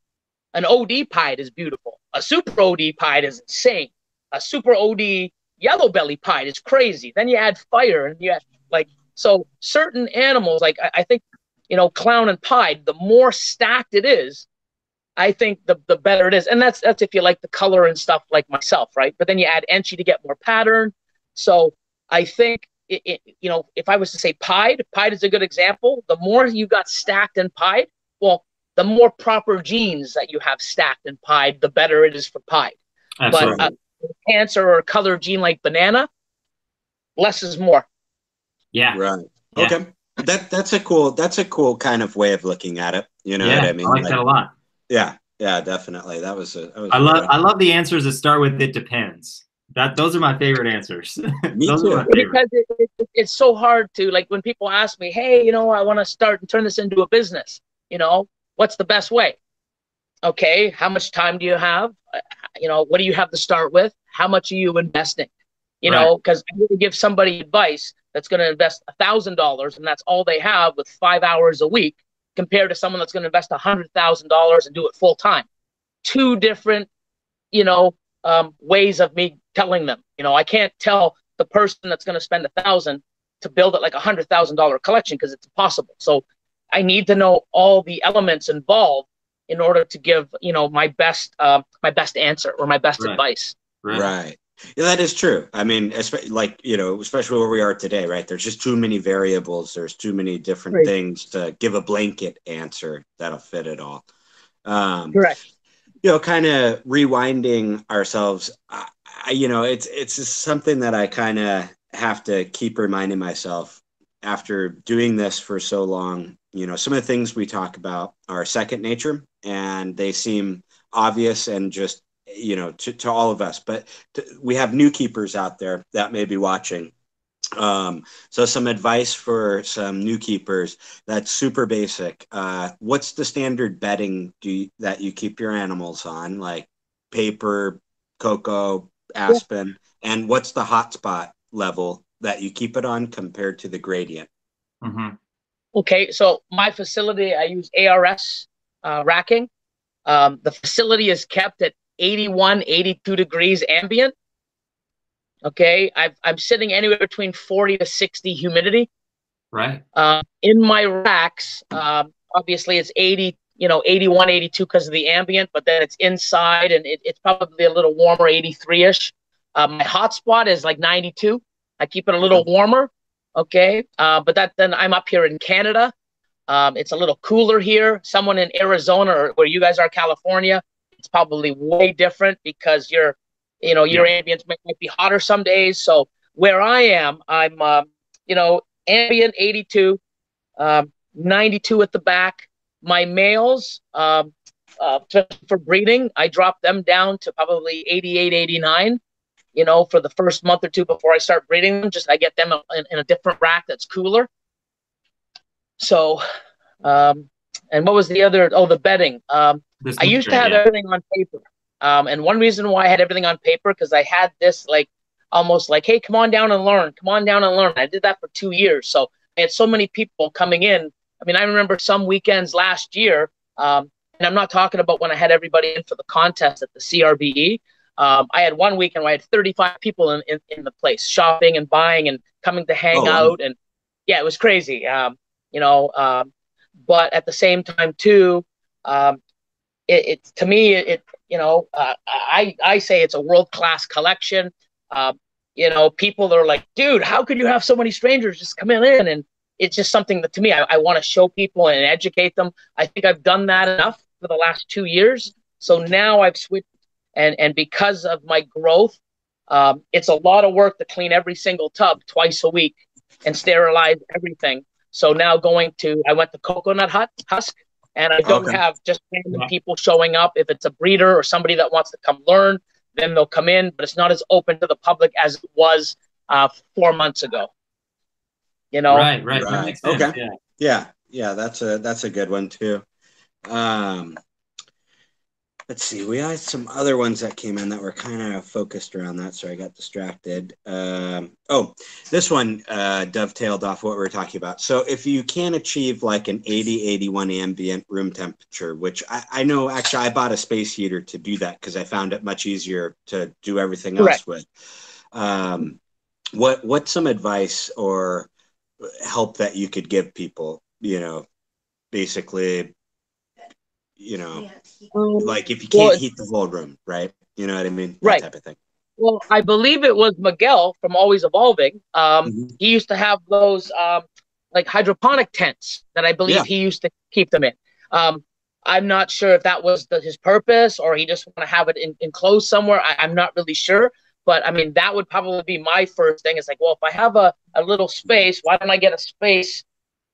An OD pied is beautiful. A super OD pied is insane. A super OD yellow belly pied is crazy. Then you add fire and you add like so certain animals like I think you know clown and pied. The more stacked it is, I think the better it is. And that's if you like the color and stuff like myself, right? But then you add enchi to get more pattern. So I think you know, if I was to say pied is a good example. The more you got stacked and pied, well, the more proper genes that you have stacked and pied, the better it is for pied. But Absolutely. right, cancer or a color gene like banana, less is more. Yeah. right. Yeah. Okay. That's a cool kind of way of looking at it. You know what Yeah. I I mean? like that Like, a lot. yeah, yeah, definitely. That was I a good love one. I love the answers that start with "it depends." Those are my favorite answers. Me Those are my too. favorite. Because it's so hard to like when people ask me, hey, you know, I want to start and turn this into a business. You know, what's the best way? Okay, how much time do you have? You know, what do you have to start with? How much are you investing? You Right. know, because I'm going to give somebody advice that's going to invest $1,000 and that's all they have with 5 hours a week, compared to someone that's going to invest $100,000 and do it full time. Two different, you know, ways of me telling them. You know, I can't tell the person that's going to spend 1,000 to build it like $100,000 collection because it's impossible. So I need to know all the elements involved in order to give you know my best answer or my best Right. advice. Right. Right. Yeah, that is true. I mean, like, especially where we are today, right? There's just too many variables. There's too many different Right. things to give a blanket answer that'll fit it all. Um, Correct. kind of rewinding ourselves, it's just something that I kind of have to keep reminding myself after doing this for so long. Some of the things we talk about are second nature, and they seem obvious and just, to all of us. But we have new keepers out there that may be watching. So some advice for some new keepers that's super basic. What's the standard bedding that you keep your animals on, like paper, cocoa, Yeah. aspen, and what's the hotspot level that you keep it on compared to the gradient? Mm-hmm. Okay, so my facility I use ARS racking. The facility is kept at 81, 82 degrees ambient. Okay, I'm sitting anywhere between 40 to 60 humidity. Right. In my racks, obviously it's 80, you know, 81, 82 because of the ambient, but then it's inside and it's probably a little warmer, 83-ish. My hotspot is like 92. I keep it a little warmer. Okay. But then I'm up here in Canada. It's a little cooler here. Someone in Arizona or where you guys are, California, it's probably way different because your ambience might be hotter some days. So where I am, I'm, ambient 82, 92 at the back. My males, for breeding, I drop them down to probably 88, 89. For the first month or two before I start breeding them, I get them in a different rack that's cooler. So, and what was the other? Oh, the bedding. I used to have everything on paper. And one reason why I had everything on paper, because I had this almost like, hey, come on down and learn. Come on down and learn. I did that for 2 years. So I had so many people coming in. I mean, I remember some weekends last year, and I'm not talking about when I had everybody in for the contest at the CRBE. I had one weekend where I had 35 people in the place, shopping and buying and coming to hang out. And yeah, it was crazy. But at the same time too, to me, I say it's a world-class collection. People are like, dude, how could you have so many strangers just come in? And it's just something that to me, I want to show people and educate them. I think I've done that enough for the last 2 years. So now I've switched. And because of my growth, it's a lot of work to clean every single tub twice a week and sterilize everything. So now I went to coconut husk, and I don't have just random people showing up. If it's a breeder or somebody that wants to come learn, then they'll come in, but it's not as open to the public as it was 4 months ago. Right. That makes sense. Okay. Yeah. That's a good one too. Let's see. We had some other ones that came in that were kind of focused around that, so I got distracted. This one dovetailed off what we were talking about. So if you can achieve like an 80, 81 ambient room temperature, which I know actually I bought a space heater to do that because I found it much easier to do everything else with. What's some advice or help that you could give people, basically, like if you can't heat the whole room, right? You know what I mean? That type of thing. Well, I believe it was Miguel from Always Evolving. He used to have those like hydroponic tents that I believe he used to keep them in. I'm not sure if that was his purpose or he just want to have it enclosed somewhere. I'm not really sure. But I mean, that would probably be my first thing. It's like, well, if I have a little space, why don't I get a space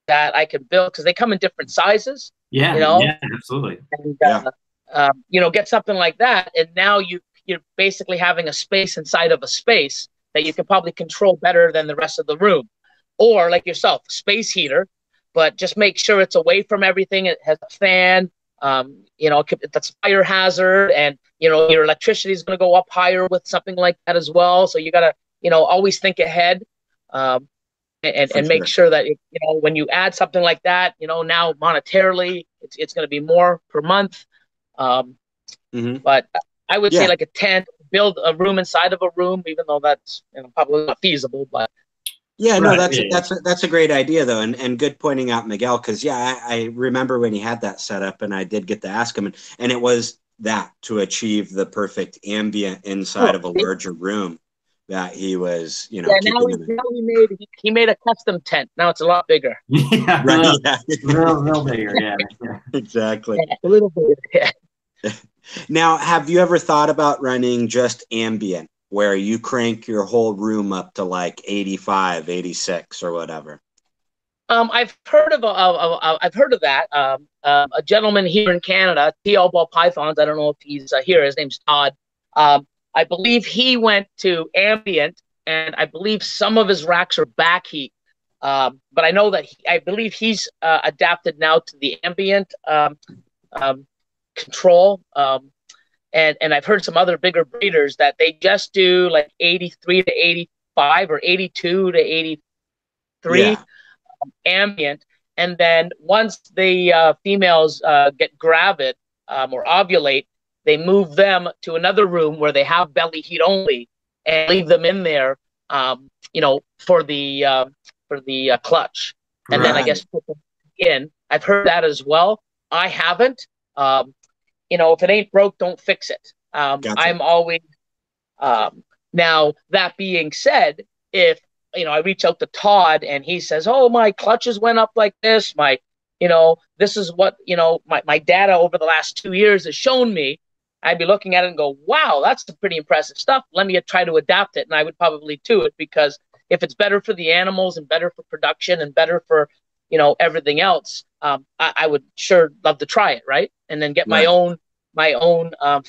that I can build? Because they come in different sizes. Yeah, absolutely. And, get something like that. And now you're basically having a space inside of a space that you can probably control better than the rest of the room. Or like yourself, space heater, but just make sure it's away from everything. It has a fan, that's fire hazard, and, your electricity is going to go up higher with something like that as well. So you got to, always think ahead. And make sure that when you add something like that, now monetarily it's going to be more per month. But I would say like a tent, build a room inside of a room, even though that's probably not feasible. But that's a great idea though, and good pointing out, Miguel, because I remember when he had that set up, and I did get to ask him, and it was that to achieve the perfect ambient inside of a larger room. That he was, now he made a custom tent. Now it's a lot bigger. Real bigger. Yeah. Exactly. A little bit. Yeah. Now, have you ever thought about running just ambient, where you crank your whole room up to like 85, 86 or whatever? I've heard of that. A gentleman here in Canada, T.O. Ball Pythons. I don't know if he's here. His name's Todd. I believe he went to ambient, and I believe some of his racks are back heat. But I know that I believe he's adapted now to the ambient control. And I've heard some other bigger breeders that they just do like 83 to 85 or 82 to 83 ambient. And then once the females get gravid or ovulate, they move them to another room where they have belly heat only and leave them in there, for the clutch. And then I guess put them in. I've heard that as well. I haven't. If it ain't broke, don't fix it. Gotcha. I'm always now, that being said, if I reach out to Todd and he says, oh, my clutches went up like this. This is what, my data over the last 2 years has shown me. I'd be looking at it and go, wow, that's some pretty impressive stuff. Let me try to adapt it. And I would probably do it, because if it's better for the animals and better for production and better for, everything else, I would sure love to try it. Right. And then get my own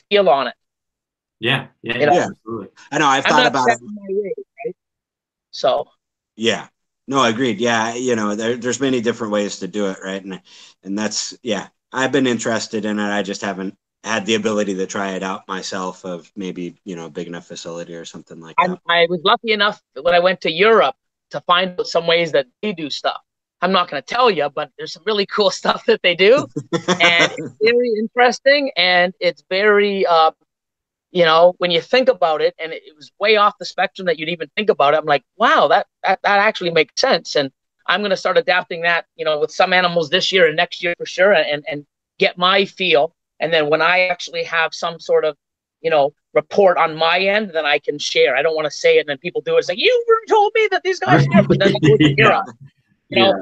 feel on it. Yeah. Absolutely. I know. I've thought about it. Way, right? So. Yeah. No, agreed. Yeah. There's many different ways to do it. Right. And that's, yeah, I've been interested in it. I just haven't had the ability to try it out myself, of maybe, a big enough facility or something like that. I was lucky enough when I went to Europe to find out some ways that they do stuff. I'm not going to tell you, but there's some really cool stuff that they do. And it's very interesting. And it's very, when you think about it, and it was way off the spectrum that you'd even think about it, I'm like, wow, that actually makes sense. And I'm going to start adapting that, with some animals this year and next year for sure, and get my feel. And then when I actually have some sort of, report on my end, then I can share. I don't want to say it and then people do it. It's like, you told me that these guys are, but then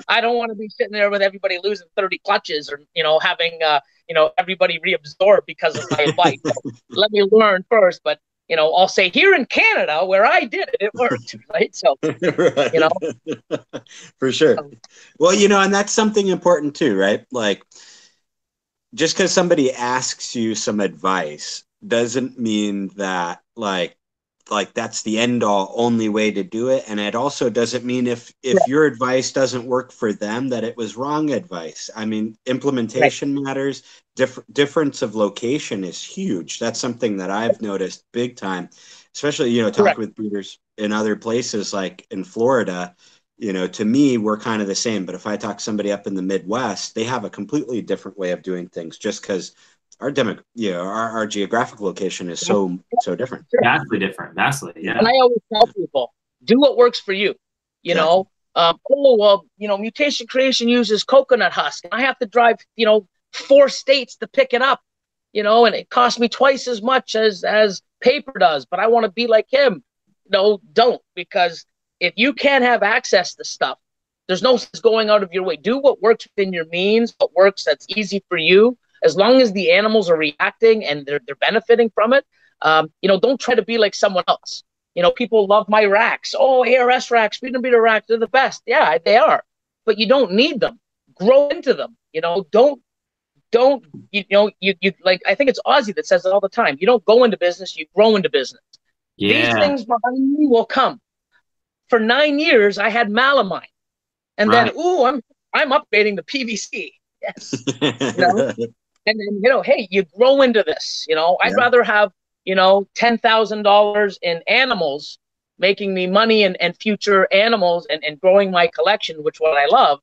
I don't want to be sitting there with everybody losing 30 clutches, or, having, everybody reabsorb because of my advice. So let me learn first. But, I'll say here in Canada where I did it, it worked. Right. So, right. For sure. Well, and that's something important too, right? Like, just because somebody asks you some advice doesn't mean that like that's the end all only way to do it. And it also doesn't mean if your advice doesn't work for them, that it was wrong advice. I mean, implementation matters. Difference of location is huge. That's something that I've noticed big time, especially, talking with breeders in other places, like in Florida. To me, we're kind of the same. But if I talk to somebody up in the Midwest, they have a completely different way of doing things, just because our geographic location is so different. Vastly different. Vastly, yeah. And I always tell people, do what works for you. Mutation Creation uses coconut husk, and I have to drive 4 states to pick it up, and it costs me twice as much as paper does, but I want to be like him. No, don't, because if you can't have access to stuff, there's no sense going out of your way. Do what works within your means, what works that's easy for you. As long as the animals are reacting and they're benefiting from it, don't try to be like someone else. People love my racks. Oh, ARS racks, freedom beater racks, they're the best. Yeah, they are. But you don't need them. Grow into them. Don't like, I think it's Ozzy that says it all the time. You don't go into business, you grow into business. Yeah. These things behind me will come. For 9 years, I had melamine, and then I'm upgrading to PVC. Yes, and then hey, you grow into this. I'd rather have $10,000 in animals making me money and future animals and growing my collection, which what I love,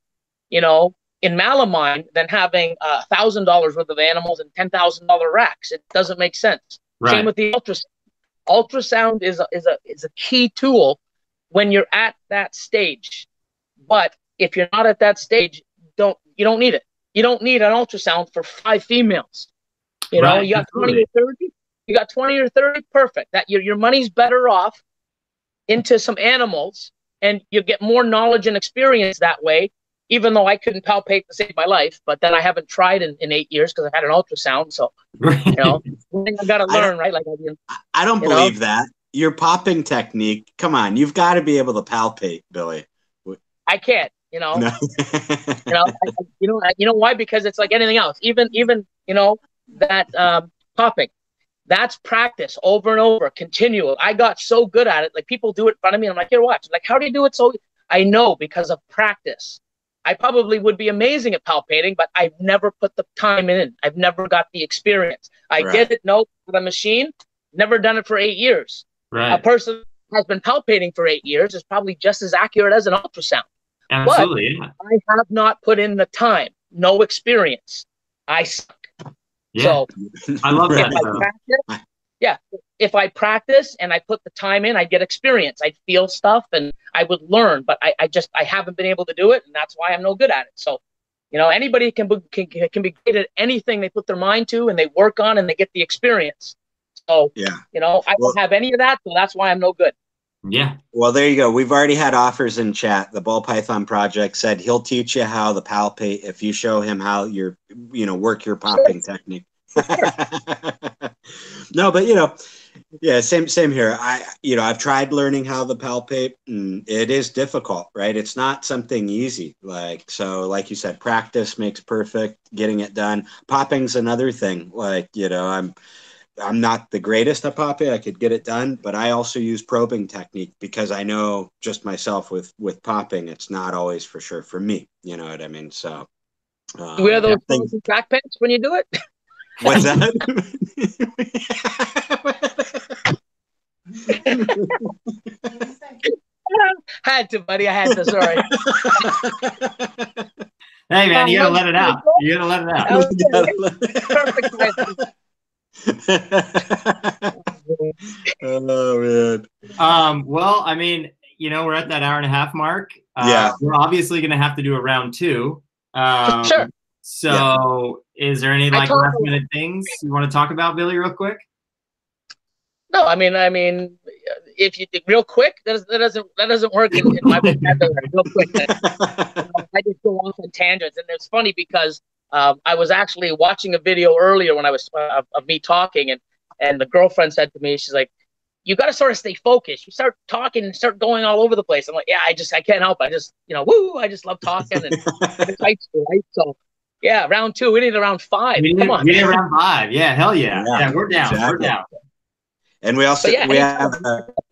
in melamine, than having $1,000 worth of animals and $10,000 racks. It doesn't make sense. Right. Same with the ultrasound. Ultrasound is a key tool when you're at that stage. But if you're not at that stage, you don't need it. You don't need an ultrasound for 5 females. You got 20 or 30. You got 20 or 30. Perfect. That your money's better off into some animals, and you get more knowledge and experience that way. Even though I couldn't palpate to save my life, but then I haven't tried in 8 years because I had an ultrasound. So I got to learn, right? Like I don't believe that. Your popping technique, come on, you've got to be able to palpate, Billy. I can't, No. you know why? Because it's like anything else. Even that popping, that's practice over and over, continual. I got so good at it. Like, people do it in front of me, and I'm like, here, watch. Like, how do you do it? So I know, because of practice. I probably would be amazing at palpating, but I've never put the time in. I've never got the experience. I get it, with a machine, never done it for 8 years. Right. A person who has been palpating for 8 years is probably just as accurate as an ultrasound. Absolutely. But I have not put in the time, no experience. I suck. Yeah. So I love that. If I practice and I put the time in, I get experience. I feel stuff and I would learn, but I haven't been able to do it, and that's why I'm no good at it. So, anybody can be great at anything they put their mind to and they work on and they get the experience. So, I don't have any of that, so that's why I'm no good. Yeah. Well, there you go. We've already had offers in chat. The Ball Python Project said he'll teach you how to palpate if you show him how you're, work your popping technique. No, but yeah, same here. I've tried learning how to palpate, and it is difficult, right? It's not something easy. Like you said, practice makes perfect. Getting it done. Popping's another thing. Like, I'm not the greatest at popping. I could get it done, but I also use probing technique because I know just myself with popping, it's not always for sure for me. You know what I mean? So, You wear those yeah. fancy track pants when you do it? What's that? Had to, buddy. I had to. Sorry. Hey, man, you gotta let it out. You gotta let it out. Perfect. Oh man. Well, I mean, we're at that hour and a half mark. Yeah. We're obviously gonna have to do a round two. For sure. So is there any last minute things you want to talk about, Billy, real quick? No, I mean, if you think real quick, that doesn't work in my vocabulary. Real quick, I just go off on tangents, and it's funny because I was actually watching a video earlier when I was of me talking, and the girlfriend said to me, she's like, "You got to sort of stay focused. You start talking and start going all over the place." I'm like, "Yeah, I can't help it. I just I just love talking and it's right? So yeah, round two. We need a round five. Come on, we need a round five. Yeah, hell yeah. Yeah, we're down. Exactly. We're down. And we also we have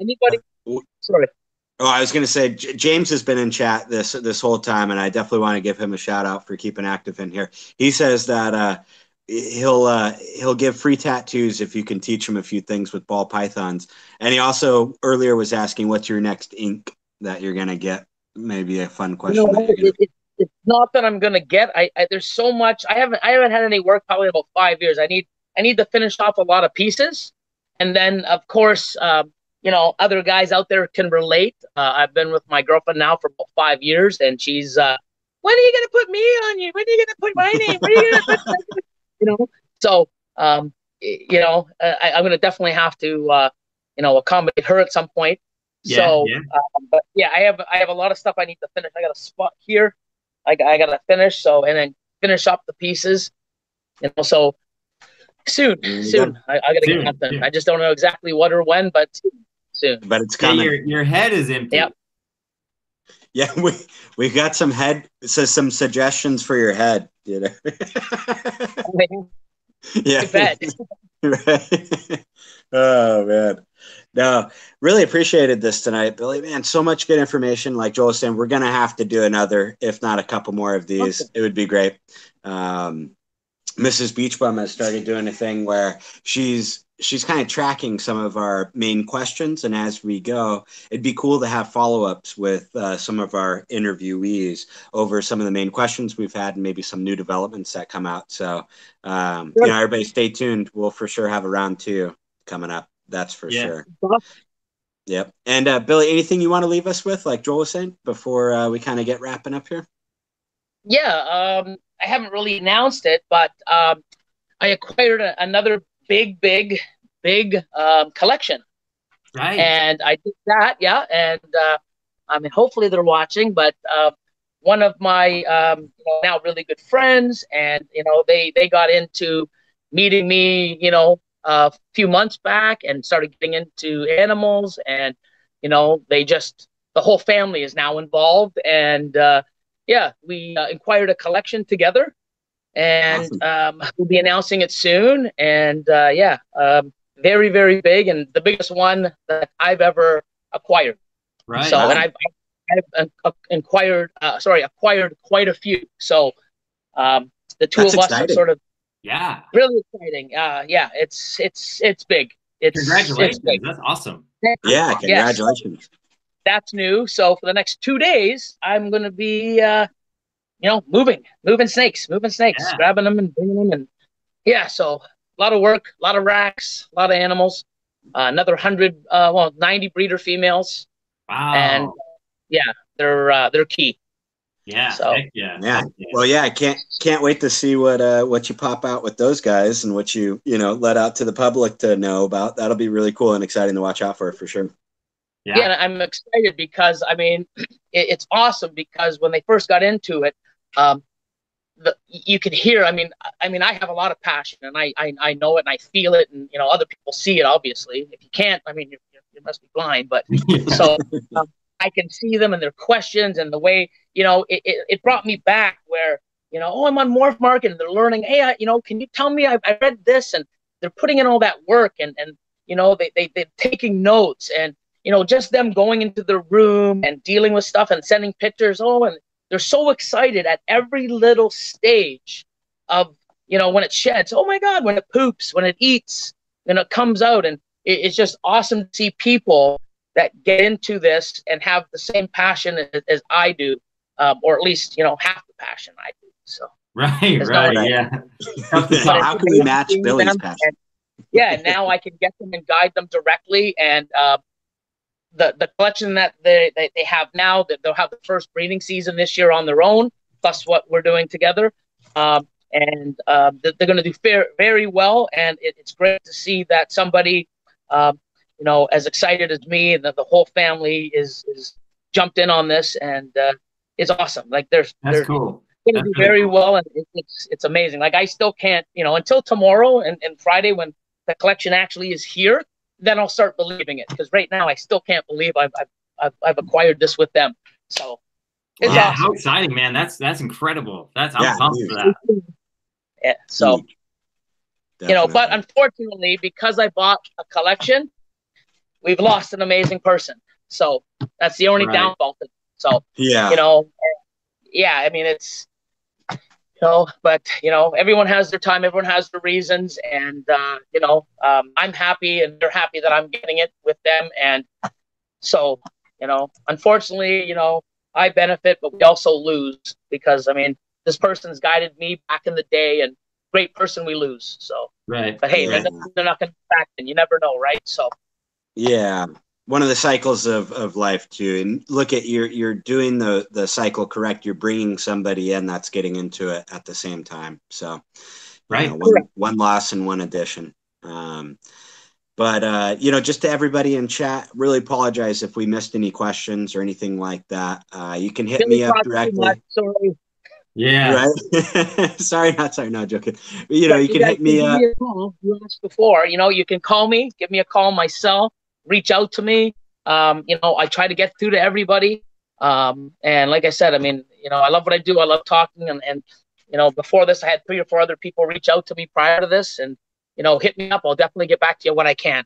anybody. Sorry. Oh, I was going to say James has been in chat this whole time, and I definitely want to give him a shout out for keeping active in here. He says that he'll give free tattoos if you can teach him a few things with ball pythons. And he also earlier was asking what's your next ink that you're going to get. Maybe a fun question. It's not that I'm going to get. There's so much. I haven't had any work probably in about 5 years. I need to finish off a lot of pieces. And then, of course, other guys out there can relate. I've been with my girlfriend now for about 5 years, and she's, when are you going to put me on you? When are you going to put my name? When are you going to put, So, I'm going to definitely have to, accommodate her at some point. Yeah, so, but yeah, I have a lot of stuff I need to finish. I got a spot here. I got to finish. So, and then finish up the pieces, so. Soon. I got to get something. I just don't know exactly what or when, but soon. But it's coming. Your head is empty. Yep. Yeah, we got some suggestions for your head. Yeah. Right. Oh man. No, really appreciated this tonight, Billy. Man, so much good information. Like Joel was saying, we're gonna have to do another, if not a couple more of these. Okay. It would be great. Mrs. Beachbum has started doing a thing where she's kind of tracking some of our main questions, and as we go, it'd be cool to have follow-ups with some of our interviewees over some of the main questions we've had and maybe some new developments that come out. So, everybody stay tuned. We'll for sure have a round two coming up. That's for sure. Yep. And Billy, anything you want to leave us with, like Joel was saying, before we kind of get wrapping up here? Yeah. I haven't really announced it, but I acquired another big collection. Right. And I did that, yeah. And I mean, hopefully they're watching, but one of my now really good friends, and they got into meeting me, a few months back and started getting into animals, and the whole family is now involved, and we acquired a collection together, and awesome. We'll be announcing it soon. And very, very big, and the biggest one that I've ever acquired. Right. So, and I've acquired quite a few. So, the two of us are sort of really exciting. It's big. Congratulations! It's big. That's awesome. Yeah, congratulations. Yes. That's new. So for the next 2 days, I'm going to be, moving snakes, grabbing them and bringing them. And so a lot of work, a lot of racks, a lot of animals, another 90 breeder females. Wow. And they're key. Yeah. So, yeah. Well, I can't wait to see what you pop out with those guys and what you let out to the public to know about. That'll be really cool and exciting to watch out for sure. Yeah, and I'm excited because I mean, it's awesome because when they first got into it, you can hear. I have a lot of passion, and I know it, and I feel it, and other people see it. Obviously, if you can't, I mean, you must be blind. But so I can see them and their questions and the way it brought me back where oh, I'm on Morph Market and they're learning. Hey, can you tell me? I read this, and they're putting in all that work, and they're taking notes, and just them going into the room and dealing with stuff and sending pictures. Oh, and they're so excited at every little stage of, when it sheds. Oh my God, when it poops, when it eats, and it comes out. And it's just awesome to see people that get into this and have the same passion as I do, or at least, half the passion I do. So. Right, yeah. How can we match Billy's passion? Yeah, now I can get them and guide them directly. And the collection that they have now, that they'll have the first breeding season this year on their own, plus what we're doing together. And they're going to do very well. And it's great to see that somebody, as excited as me, and that the whole family is jumped in on this, and it's awesome. Like they're cool. Going to do very well, and it's amazing. Like I still can't, until tomorrow and Friday when the collection actually is here, then I'll start believing it. Because right now I still can't believe I've acquired this with them. So it's awesome. How exciting, man! That's incredible. I'm pumped for that. Yeah. So but unfortunately, because I bought a collection, we've lost an amazing person. So that's the only downfall. So I mean it's. But everyone has their time, everyone has their reasons, and I'm happy, and they're happy that I'm getting it with them, and so unfortunately, I benefit, but we also lose because I mean this person's guided me back in the day, and great person we lose. So but hey, they're not going to be back, and you never know, right? So one of the cycles of life too, and look at you're doing the cycle correct. You're bringing somebody in that's getting into it at the same time. So one loss and one addition. But just to everybody in chat, really apologize if we missed any questions or anything like that. You can hit me up directly. Yeah. Right. sorry, not joking. But, you can hit me up. You asked before. You can call me, give me a call myself. Reach out to me. I try to get through to everybody. And like I said, I mean, I love what I do. I love talking. And before this, I had 3 or 4 other people reach out to me prior to this. And, hit me up. I'll definitely get back to you when I can.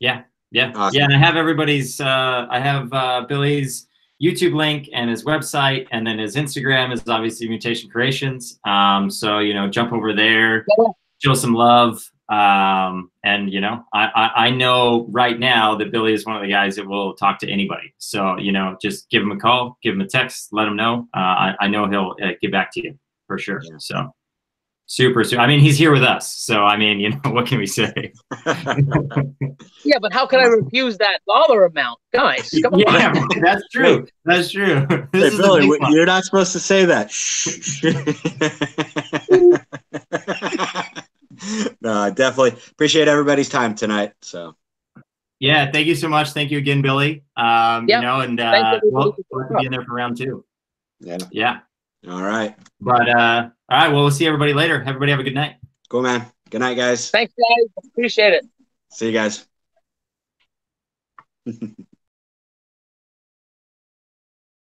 Yeah. Awesome. Yeah. And I have everybody's, I have Billy's YouTube link and his website. And then his Instagram is obviously Mutation Creations. So, jump over there, show some love. And I know right now that Billy is one of the guys that will talk to anybody. So, just give him a call, give him a text, let him know. I know he'll get back to you for sure. Yeah. So super. I mean, he's here with us. So, I mean, what can we say? Yeah, but how can I refuse that dollar amount? Guys, come on. Yeah, that's true. That's true. Hey, Billy, you're not supposed to say that. No, definitely appreciate everybody's time tonight. So, yeah, thank you so much. Thank you again, Billy. And we'll be in there for round 2. Yeah. All right. But all right, well, we'll see everybody later. Everybody have a good night. Cool, man. Good night, guys. Thanks, guys. Appreciate it. See you guys.